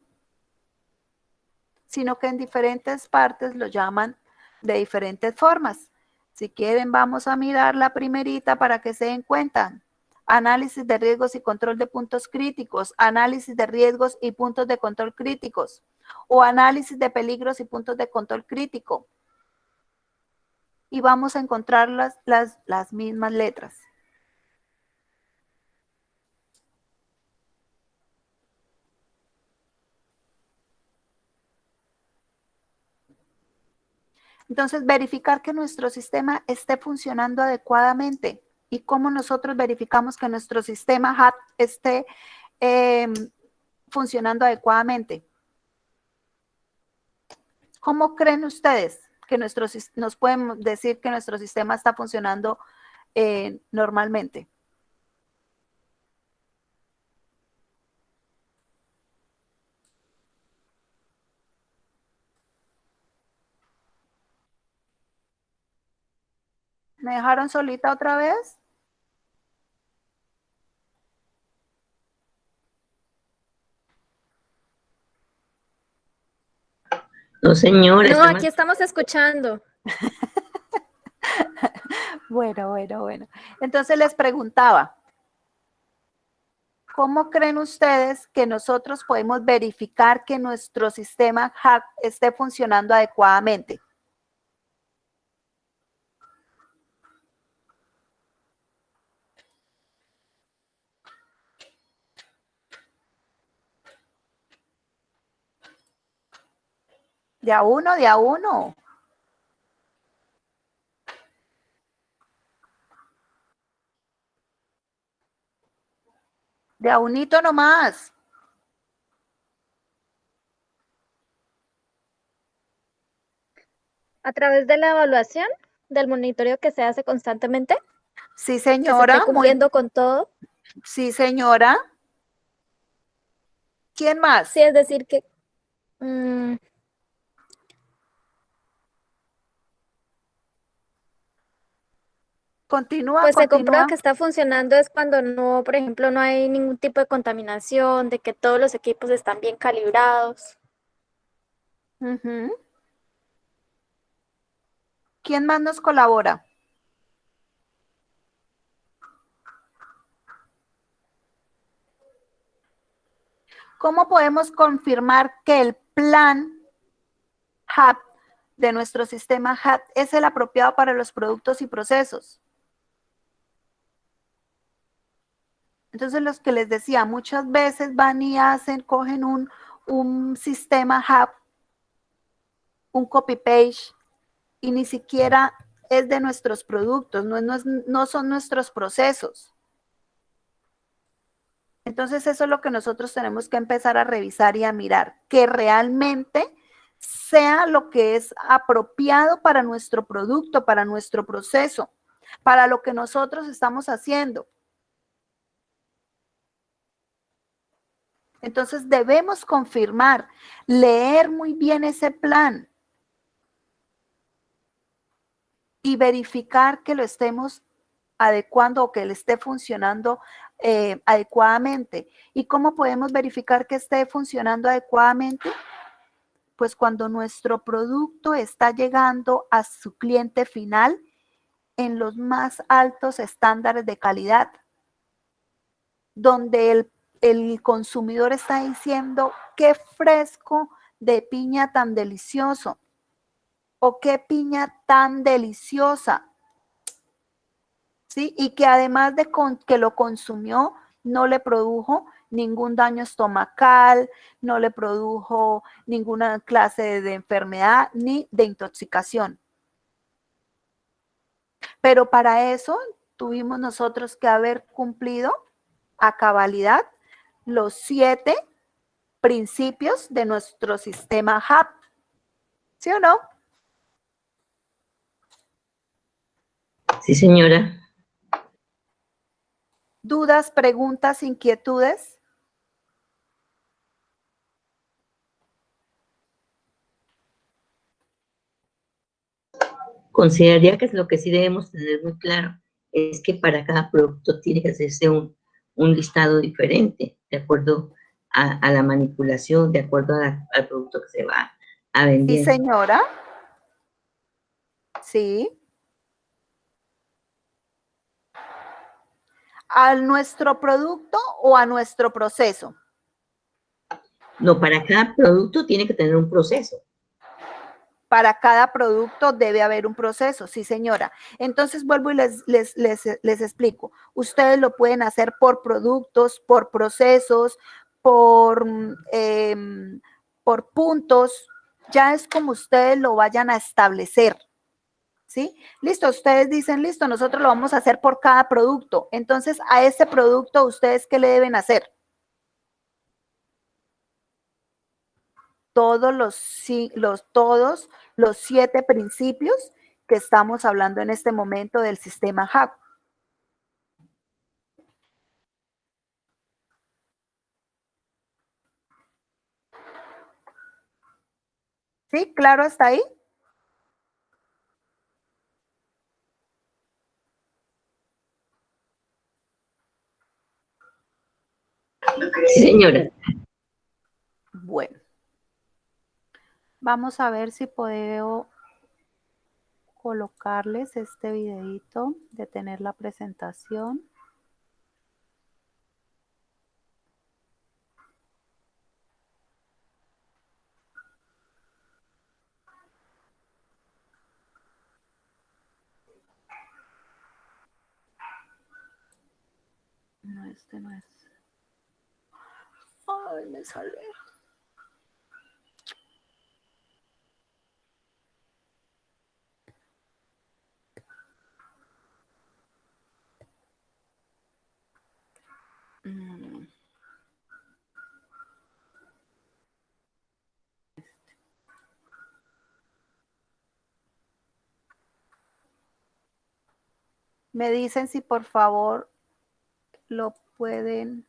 Sino que en diferentes partes lo llaman de diferentes formas. Si quieren, vamos a mirar la primerita para que se den cuenta. Análisis de riesgos y control de puntos críticos, análisis de riesgos y puntos de control críticos, o análisis de peligros y puntos de control crítico. Y vamos a encontrar las mismas letras. Entonces, verificar que nuestro sistema esté funcionando adecuadamente. ¿Y cómo nosotros verificamos que nuestro sistema HAT esté funcionando adecuadamente? ¿Cómo creen ustedes que nos pueden decir que nuestro sistema está funcionando normalmente? ¿Me dejaron solita otra vez? No, señora. No, aquí estamos escuchando. Bueno. Entonces les preguntaba, ¿cómo creen ustedes que nosotros podemos verificar que nuestro sistema HAT esté funcionando adecuadamente? De a uno. De a unito nomás. A través de la evaluación, del monitoreo que se hace constantemente. Sí, señora. Que se esté cumpliendo con todo. Sí, señora. ¿Quién más? Sí, es decir que... Continúa. Pues se comprueba que está funcionando es cuando no, por ejemplo, no hay ningún tipo de contaminación, de que todos los equipos están bien calibrados. ¿Quién más nos colabora? ¿Cómo podemos confirmar que el plan HAT de nuestro sistema HAT es el apropiado para los productos y procesos? Entonces, los que les decía, muchas veces van y cogen un sistema HAT, un copy-page, y ni siquiera es de nuestros productos, no son nuestros procesos. Entonces, eso es lo que nosotros tenemos que empezar a revisar y a mirar, que realmente sea lo que es apropiado para nuestro producto, para nuestro proceso, para lo que nosotros estamos haciendo. Entonces debemos confirmar, leer muy bien ese plan y verificar que lo estemos adecuando o que le esté funcionando adecuadamente. ¿Y cómo podemos verificar que esté funcionando adecuadamente? Pues cuando nuestro producto está llegando a su cliente final en los más altos estándares de calidad, donde el consumidor está diciendo qué fresco de piña tan delicioso o qué piña tan deliciosa, ¿sí? Y que además de que lo consumió, no le produjo ningún daño estomacal, no le produjo ninguna clase de enfermedad ni de intoxicación. Pero para eso tuvimos nosotros que haber cumplido a cabalidad los 7 principios de nuestro sistema HAP. ¿Sí o no? Sí, señora. ¿Dudas, preguntas, inquietudes? Consideraría que es lo que sí debemos tener muy claro, es que para cada producto tiene que hacerse un listado diferente, de acuerdo a la manipulación, de acuerdo al producto que se va a vender. Sí, señora. Sí. ¿A nuestro producto o a nuestro proceso? No, para cada producto tiene que tener un proceso. Para cada producto debe haber un proceso, sí, señora. Entonces vuelvo y les explico. Ustedes lo pueden hacer por productos, por procesos, por puntos. Ya es como ustedes lo vayan a establecer. ¿Sí? Listo, ustedes dicen, listo, nosotros lo vamos a hacer por cada producto. Entonces, a ese producto, ¿ustedes qué le deben hacer? Todos los 7 principios que estamos hablando en este momento del sistema HAP. ¿Sí? ¿Claro hasta ahí? Sí, señora. Bueno. Vamos a ver si puedo colocarles este videito, detener la presentación. No, este no es. Ay, me sale. Me dicen si por favor lo pueden.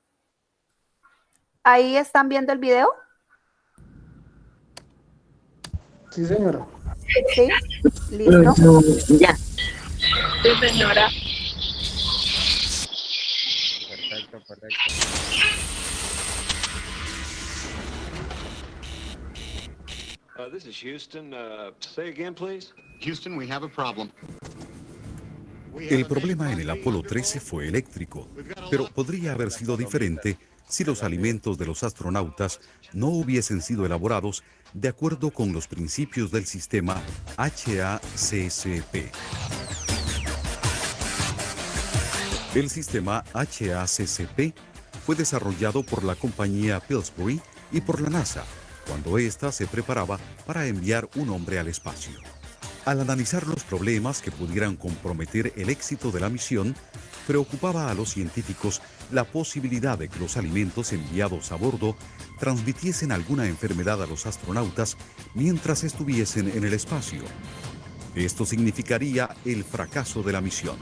¿Ahí están viendo el video? Sí, señora. Sí, listo. Ya. Sí, señora. Perfecto, correcto. This is Houston. Say again, please. Houston, we have a problem. El problema en el Apolo 13 fue eléctrico, pero podría haber sido diferente si los alimentos de los astronautas no hubiesen sido elaborados de acuerdo con los principios del sistema HACCP. El sistema HACCP fue desarrollado por la compañía Pillsbury y por la NASA, cuando ésta se preparaba para enviar un hombre al espacio. Al analizar los problemas que pudieran comprometer el éxito de la misión, preocupaba a los científicos la posibilidad de que los alimentos enviados a bordo transmitiesen alguna enfermedad a los astronautas mientras estuviesen en el espacio. Esto significaría el fracaso de la misión.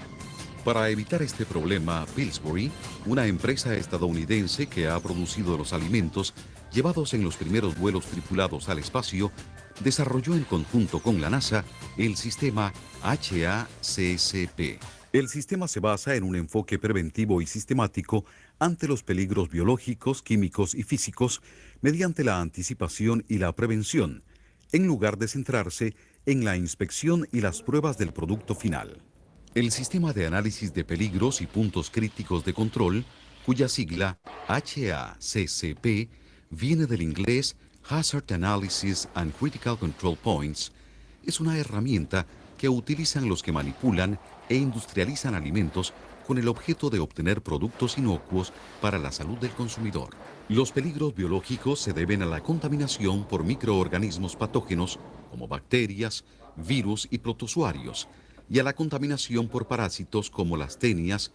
Para evitar este problema, Pillsbury, una empresa estadounidense que ha producido los alimentos llevados en los primeros vuelos tripulados al espacio, desarrolló en conjunto con la NASA el sistema HACCP. El sistema se basa en un enfoque preventivo y sistemático ante los peligros biológicos, químicos y físicos mediante la anticipación y la prevención, en lugar de centrarse en la inspección y las pruebas del producto final. El sistema de análisis de peligros y puntos críticos de control, cuya sigla HACCP viene del inglés Hazard Analysis and Critical Control Points, es una herramienta que utilizan los que manipulan e industrializan alimentos con el objeto de obtener productos inocuos para la salud del consumidor. Los peligros biológicos se deben a la contaminación por microorganismos patógenos como bacterias, virus y protozoarios, y a la contaminación por parásitos como las tenias,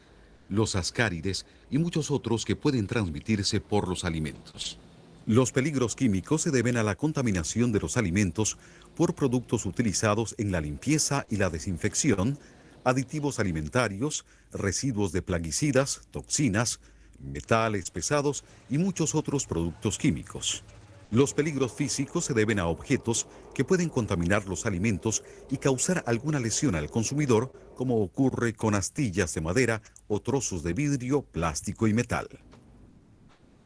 los ascárides y muchos otros que pueden transmitirse por los alimentos. Los peligros químicos se deben a la contaminación de los alimentos por productos utilizados en la limpieza y la desinfección, aditivos alimentarios, residuos de plaguicidas, toxinas, metales pesados y muchos otros productos químicos. Los peligros físicos se deben a objetos que pueden contaminar los alimentos y causar alguna lesión al consumidor, como ocurre con astillas de madera o trozos de vidrio, plástico y metal.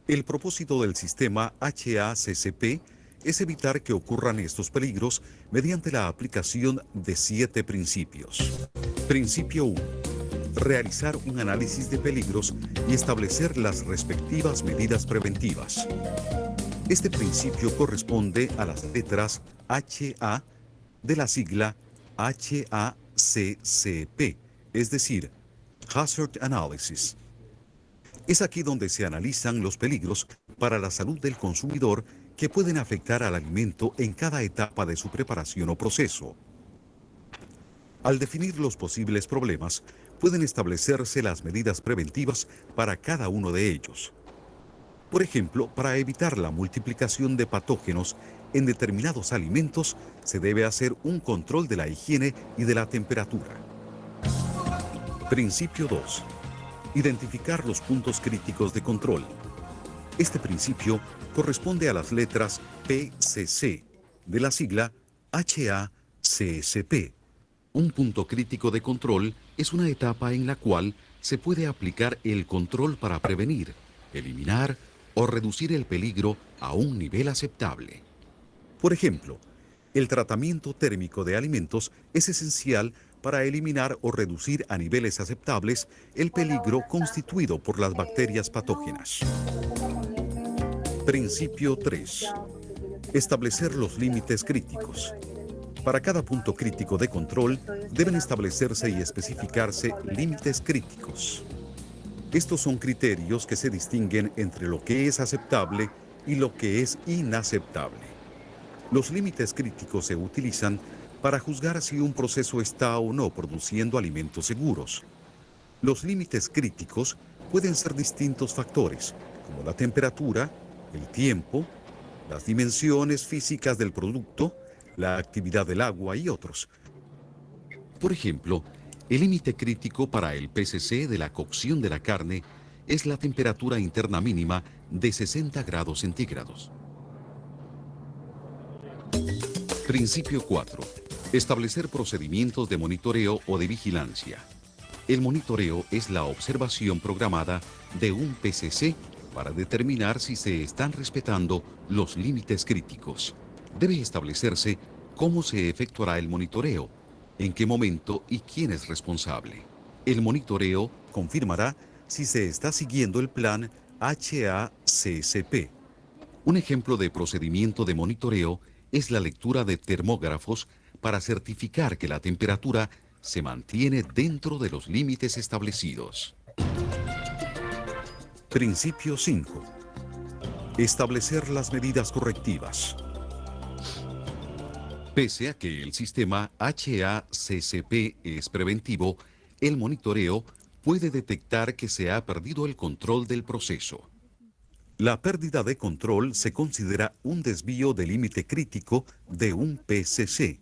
El propósito del sistema HACCP es evitar que ocurran estos peligros mediante la aplicación de 7 principios. Principio 1. Realizar un análisis de peligros y establecer las respectivas medidas preventivas. Este principio corresponde a las letras HA de la sigla HACCP, es decir, Hazard Analysis. Es aquí donde se analizan los peligros para la salud del consumidor que pueden afectar al alimento en cada etapa de su preparación o proceso. Al definir los posibles problemas, pueden establecerse las medidas preventivas para cada uno de ellos. Por ejemplo, para evitar la multiplicación de patógenos en determinados alimentos, se debe hacer un control de la higiene y de la temperatura. Principio 2. Identificar los puntos críticos de control. Este principio corresponde a las letras PCC de la sigla HACCP. Un punto crítico de control es una etapa en la cual se puede aplicar el control para prevenir, eliminar o reducir el peligro a un nivel aceptable. Por ejemplo, el tratamiento térmico de alimentos es esencial para eliminar o reducir a niveles aceptables el peligro constituido por las bacterias patógenas. Principio 3. Establecer los límites críticos. Para cada punto crítico de control deben establecerse y especificarse límites críticos. Estos son criterios que se distinguen entre lo que es aceptable y lo que es inaceptable. Los límites críticos se utilizan para juzgar si un proceso está o no produciendo alimentos seguros. Los límites críticos pueden ser distintos factores, como la temperatura, el tiempo, las dimensiones físicas del producto, la actividad del agua y otros. Por ejemplo, el límite crítico para el PCC de la cocción de la carne es la temperatura interna mínima de 60 grados centígrados. Principio 4. Establecer procedimientos de monitoreo o de vigilancia. El monitoreo es la observación programada de un PCC para determinar si se están respetando los límites críticos. Debe establecerse cómo se efectuará el monitoreo, en qué momento y quién es responsable. El monitoreo confirmará si se está siguiendo el plan HACCP. Un ejemplo de procedimiento de monitoreo es la lectura de termógrafos para certificar que la temperatura se mantiene dentro de los límites establecidos. Principio 5. Establecer las medidas correctivas. Pese a que el sistema HACCP es preventivo, el monitoreo puede detectar que se ha perdido el control del proceso. La pérdida de control se considera un desvío del límite crítico de un PCC.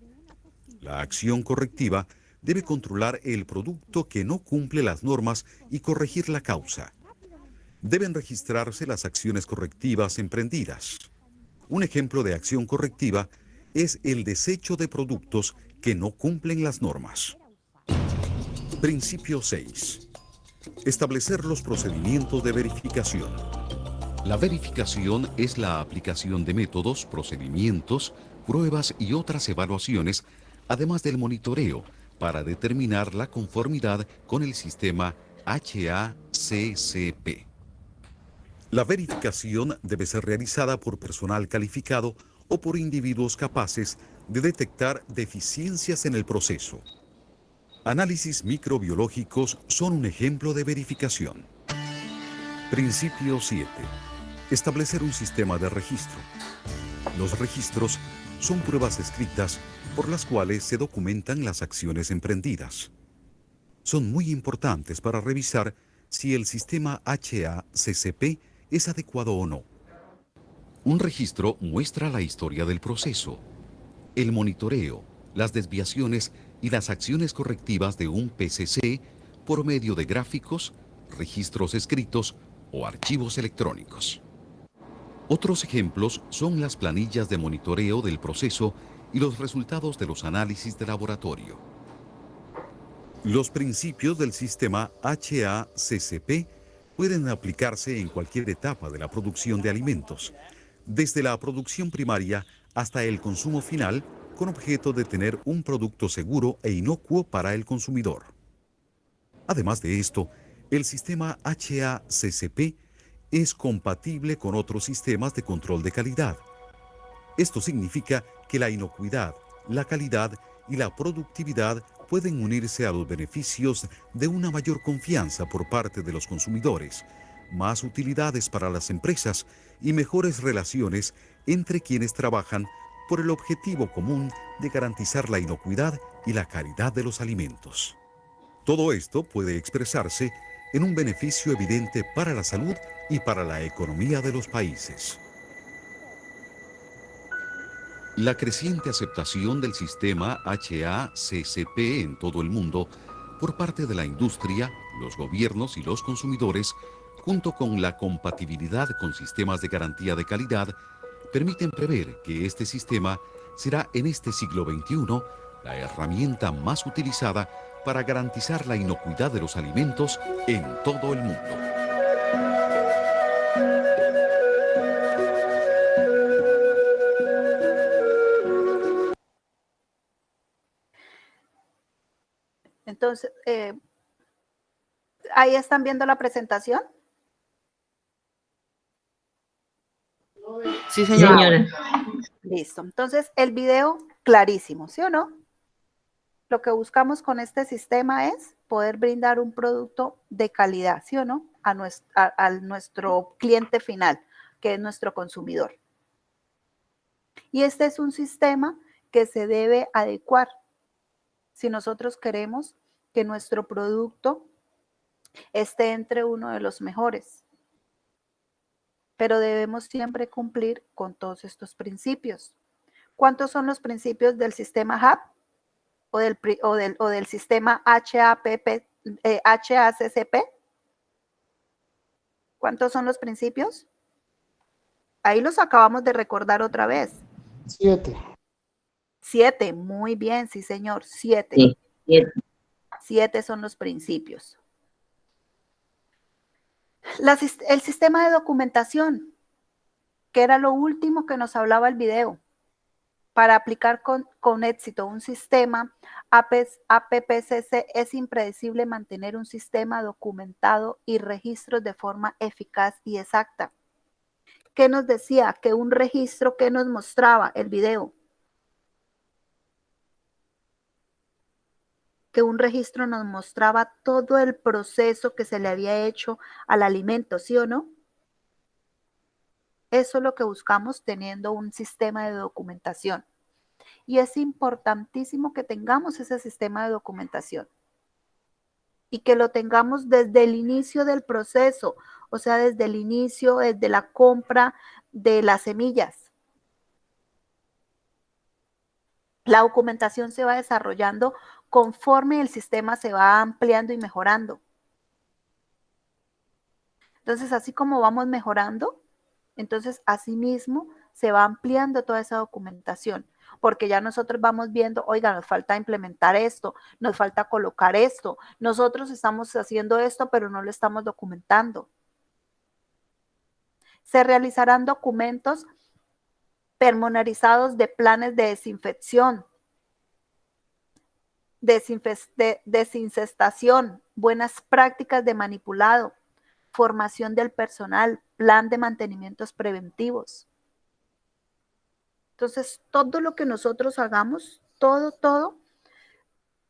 La acción correctiva debe controlar el producto que no cumple las normas y corregir la causa. Deben registrarse las acciones correctivas emprendidas. Un ejemplo de acción correctiva es el desecho de productos que no cumplen las normas. Principio 6. Establecer los procedimientos de verificación. La verificación es la aplicación de métodos, procedimientos, pruebas y otras evaluaciones, además del monitoreo, para determinar la conformidad con el sistema HACCP. La verificación debe ser realizada por personal calificado o por individuos capaces de detectar deficiencias en el proceso. Análisis microbiológicos son un ejemplo de verificación. Principio 7. Establecer un sistema de registro. Los registros son pruebas escritas por las cuales se documentan las acciones emprendidas. Son muy importantes para revisar si el sistema HACCP es adecuado o no. Un registro muestra la historia del proceso, el monitoreo, las desviaciones y las acciones correctivas de un PCC por medio de gráficos, registros escritos o archivos electrónicos. Otros ejemplos son las planillas de monitoreo del proceso y los resultados de los análisis de laboratorio. Los principios del sistema HACCP pueden aplicarse en cualquier etapa de la producción de alimentos, desde la producción primaria hasta el consumo final, con objeto de tener un producto seguro e inocuo para el consumidor. Además de esto, el sistema HACCP es compatible con otros sistemas de control de calidad. Esto significa que la inocuidad, la calidad y la productividad pueden unirse a los beneficios de una mayor confianza por parte de los consumidores, más utilidades para las empresas y mejores relaciones entre quienes trabajan por el objetivo común de garantizar la inocuidad y la calidad de los alimentos. Todo esto puede expresarse en un beneficio evidente para la salud y para la economía de los países. La creciente aceptación del sistema HACCP en todo el mundo por parte de la industria, los gobiernos y los consumidores, junto con la compatibilidad con sistemas de garantía de calidad, permiten prever que este sistema será en este siglo XXI la herramienta más utilizada para garantizar la inocuidad de los alimentos en todo el mundo. Entonces, ¿ahí están viendo la presentación? Sí, señora. Listo. Entonces, el video clarísimo, ¿sí o no? Lo que buscamos con este sistema es poder brindar un producto de calidad, ¿sí o no? A nuestro cliente final, que es nuestro consumidor. Y este es un sistema que se debe adecuar si nosotros queremos que nuestro producto esté entre uno de los mejores. Pero debemos siempre cumplir con todos estos principios. ¿Cuántos son los principios del sistema HACCP o del sistema HACCP? ¿Cuántos son los principios? Ahí los acabamos de recordar otra vez. 7. 7, muy bien, sí señor, 7. Sí, 7. 7 son los principios. El sistema de documentación, que era lo último que nos hablaba el video. Para aplicar con éxito un sistema APPCC es impredecible mantener un sistema documentado y registros de forma eficaz y exacta. ¿Qué nos decía? Que un registro, ¿qué nos mostraba el video? Que un registro nos mostraba todo el proceso que se le había hecho al alimento, ¿sí o no? Eso es lo que buscamos teniendo un sistema de documentación. Y es importantísimo que tengamos ese sistema de documentación. Y que lo tengamos desde el inicio del proceso, o sea, desde el inicio, desde la compra de las semillas. La documentación se va desarrollando conforme el sistema se va ampliando y mejorando. Entonces, así como vamos mejorando, entonces asimismo se va ampliando toda esa documentación, porque ya nosotros vamos viendo, oiga, nos falta implementar esto, nos falta colocar esto, nosotros estamos haciendo esto, pero no lo estamos documentando. Se realizarán documentos pormenorizados de planes de desinfección, desincestación, buenas prácticas de manipulado, formación del personal, plan de mantenimientos preventivos. Entonces, todo lo que nosotros hagamos, todo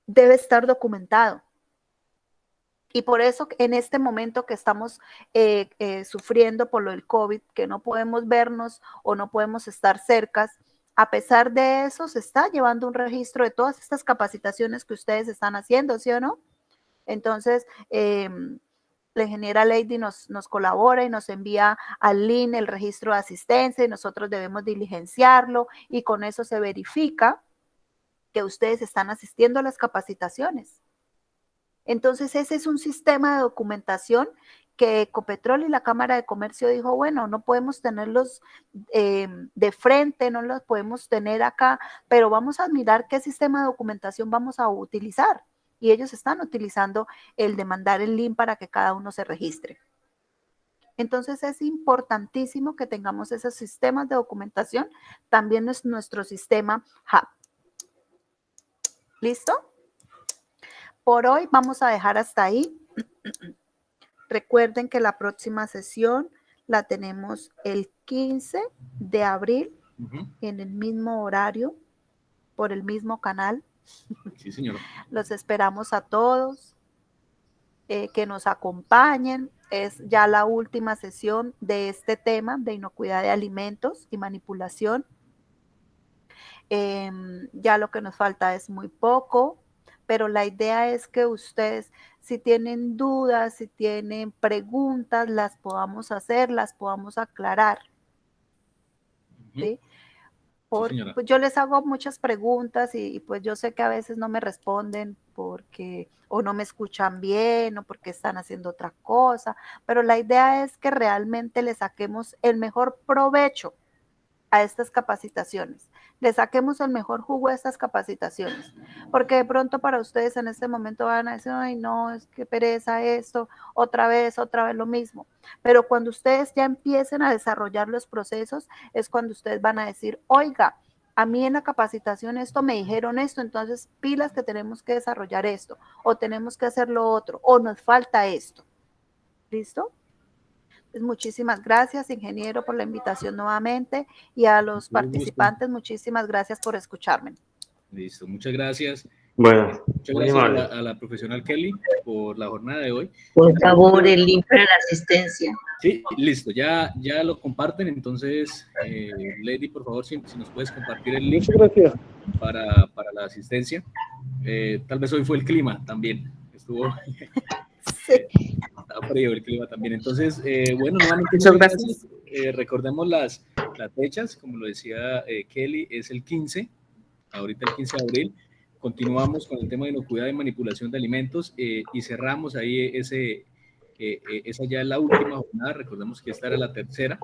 debe estar documentado. Y por eso en este momento que estamos sufriendo por lo del COVID, que no podemos vernos o no podemos estar cercas, a pesar de eso se está llevando un registro de todas estas capacitaciones que ustedes están haciendo, ¿sí o no? Entonces, la ingeniera Lady nos colabora y nos envía al link el registro de asistencia y nosotros debemos diligenciarlo y con eso se verifica que ustedes están asistiendo a las capacitaciones. Entonces, ese es un sistema de documentación que Ecopetrol y la Cámara de Comercio dijo, bueno, no podemos tenerlos de frente, no los podemos tener acá, pero vamos a mirar qué sistema de documentación vamos a utilizar. Y ellos están utilizando el de mandar el link para que cada uno se registre. Entonces, es importantísimo que tengamos esos sistemas de documentación. También es nuestro sistema Hub. ¿Listo? Por hoy vamos a dejar hasta ahí. Recuerden que la próxima sesión la tenemos el 15 de abril en el mismo horario, por el mismo canal. Sí, señor. Los esperamos a todos, que nos acompañen. Es ya la última sesión de este tema de inocuidad de alimentos y manipulación. Ya lo que nos falta es muy poco, pero la idea es que ustedes, si tienen dudas, si tienen preguntas, las podamos hacer, las podamos aclarar. ¿Sí? Pues yo les hago muchas preguntas y pues yo sé que a veces no me responden porque o no me escuchan bien o porque están haciendo otra cosa, pero la idea es que realmente le saquemos el mejor provecho a estas capacitaciones, le saquemos el mejor jugo a estas capacitaciones, porque de pronto para ustedes en este momento van a decir, ay no, es que pereza esto, otra vez lo mismo, pero cuando ustedes ya empiecen a desarrollar los procesos, es cuando ustedes van a decir, oiga, a mí en la capacitación esto me dijeron esto, entonces pilas que tenemos que desarrollar esto, o tenemos que hacer lo otro, o nos falta esto, ¿listo? Muchísimas gracias, ingeniero, por la invitación nuevamente y a los participantes, muchísimas gracias por escucharme. Listo, muchas gracias. Bueno, muchas gracias a la profesional Kelly por la jornada de hoy. Por favor, el link para la asistencia. Sí, listo, ya lo comparten, entonces, Lady, por favor, si nos puedes compartir el link para la asistencia. Tal vez hoy fue el clima también, estuvo... Sí. Está frío el clima también. Entonces, bueno, nuevamente muchas gracias. Recordemos las fechas, como lo decía Kelly, es el 15, ahorita el 15 de abril. Continuamos con el tema de inocuidad y manipulación de alimentos y cerramos ahí esa ya es la última jornada. Recordemos que esta era la tercera.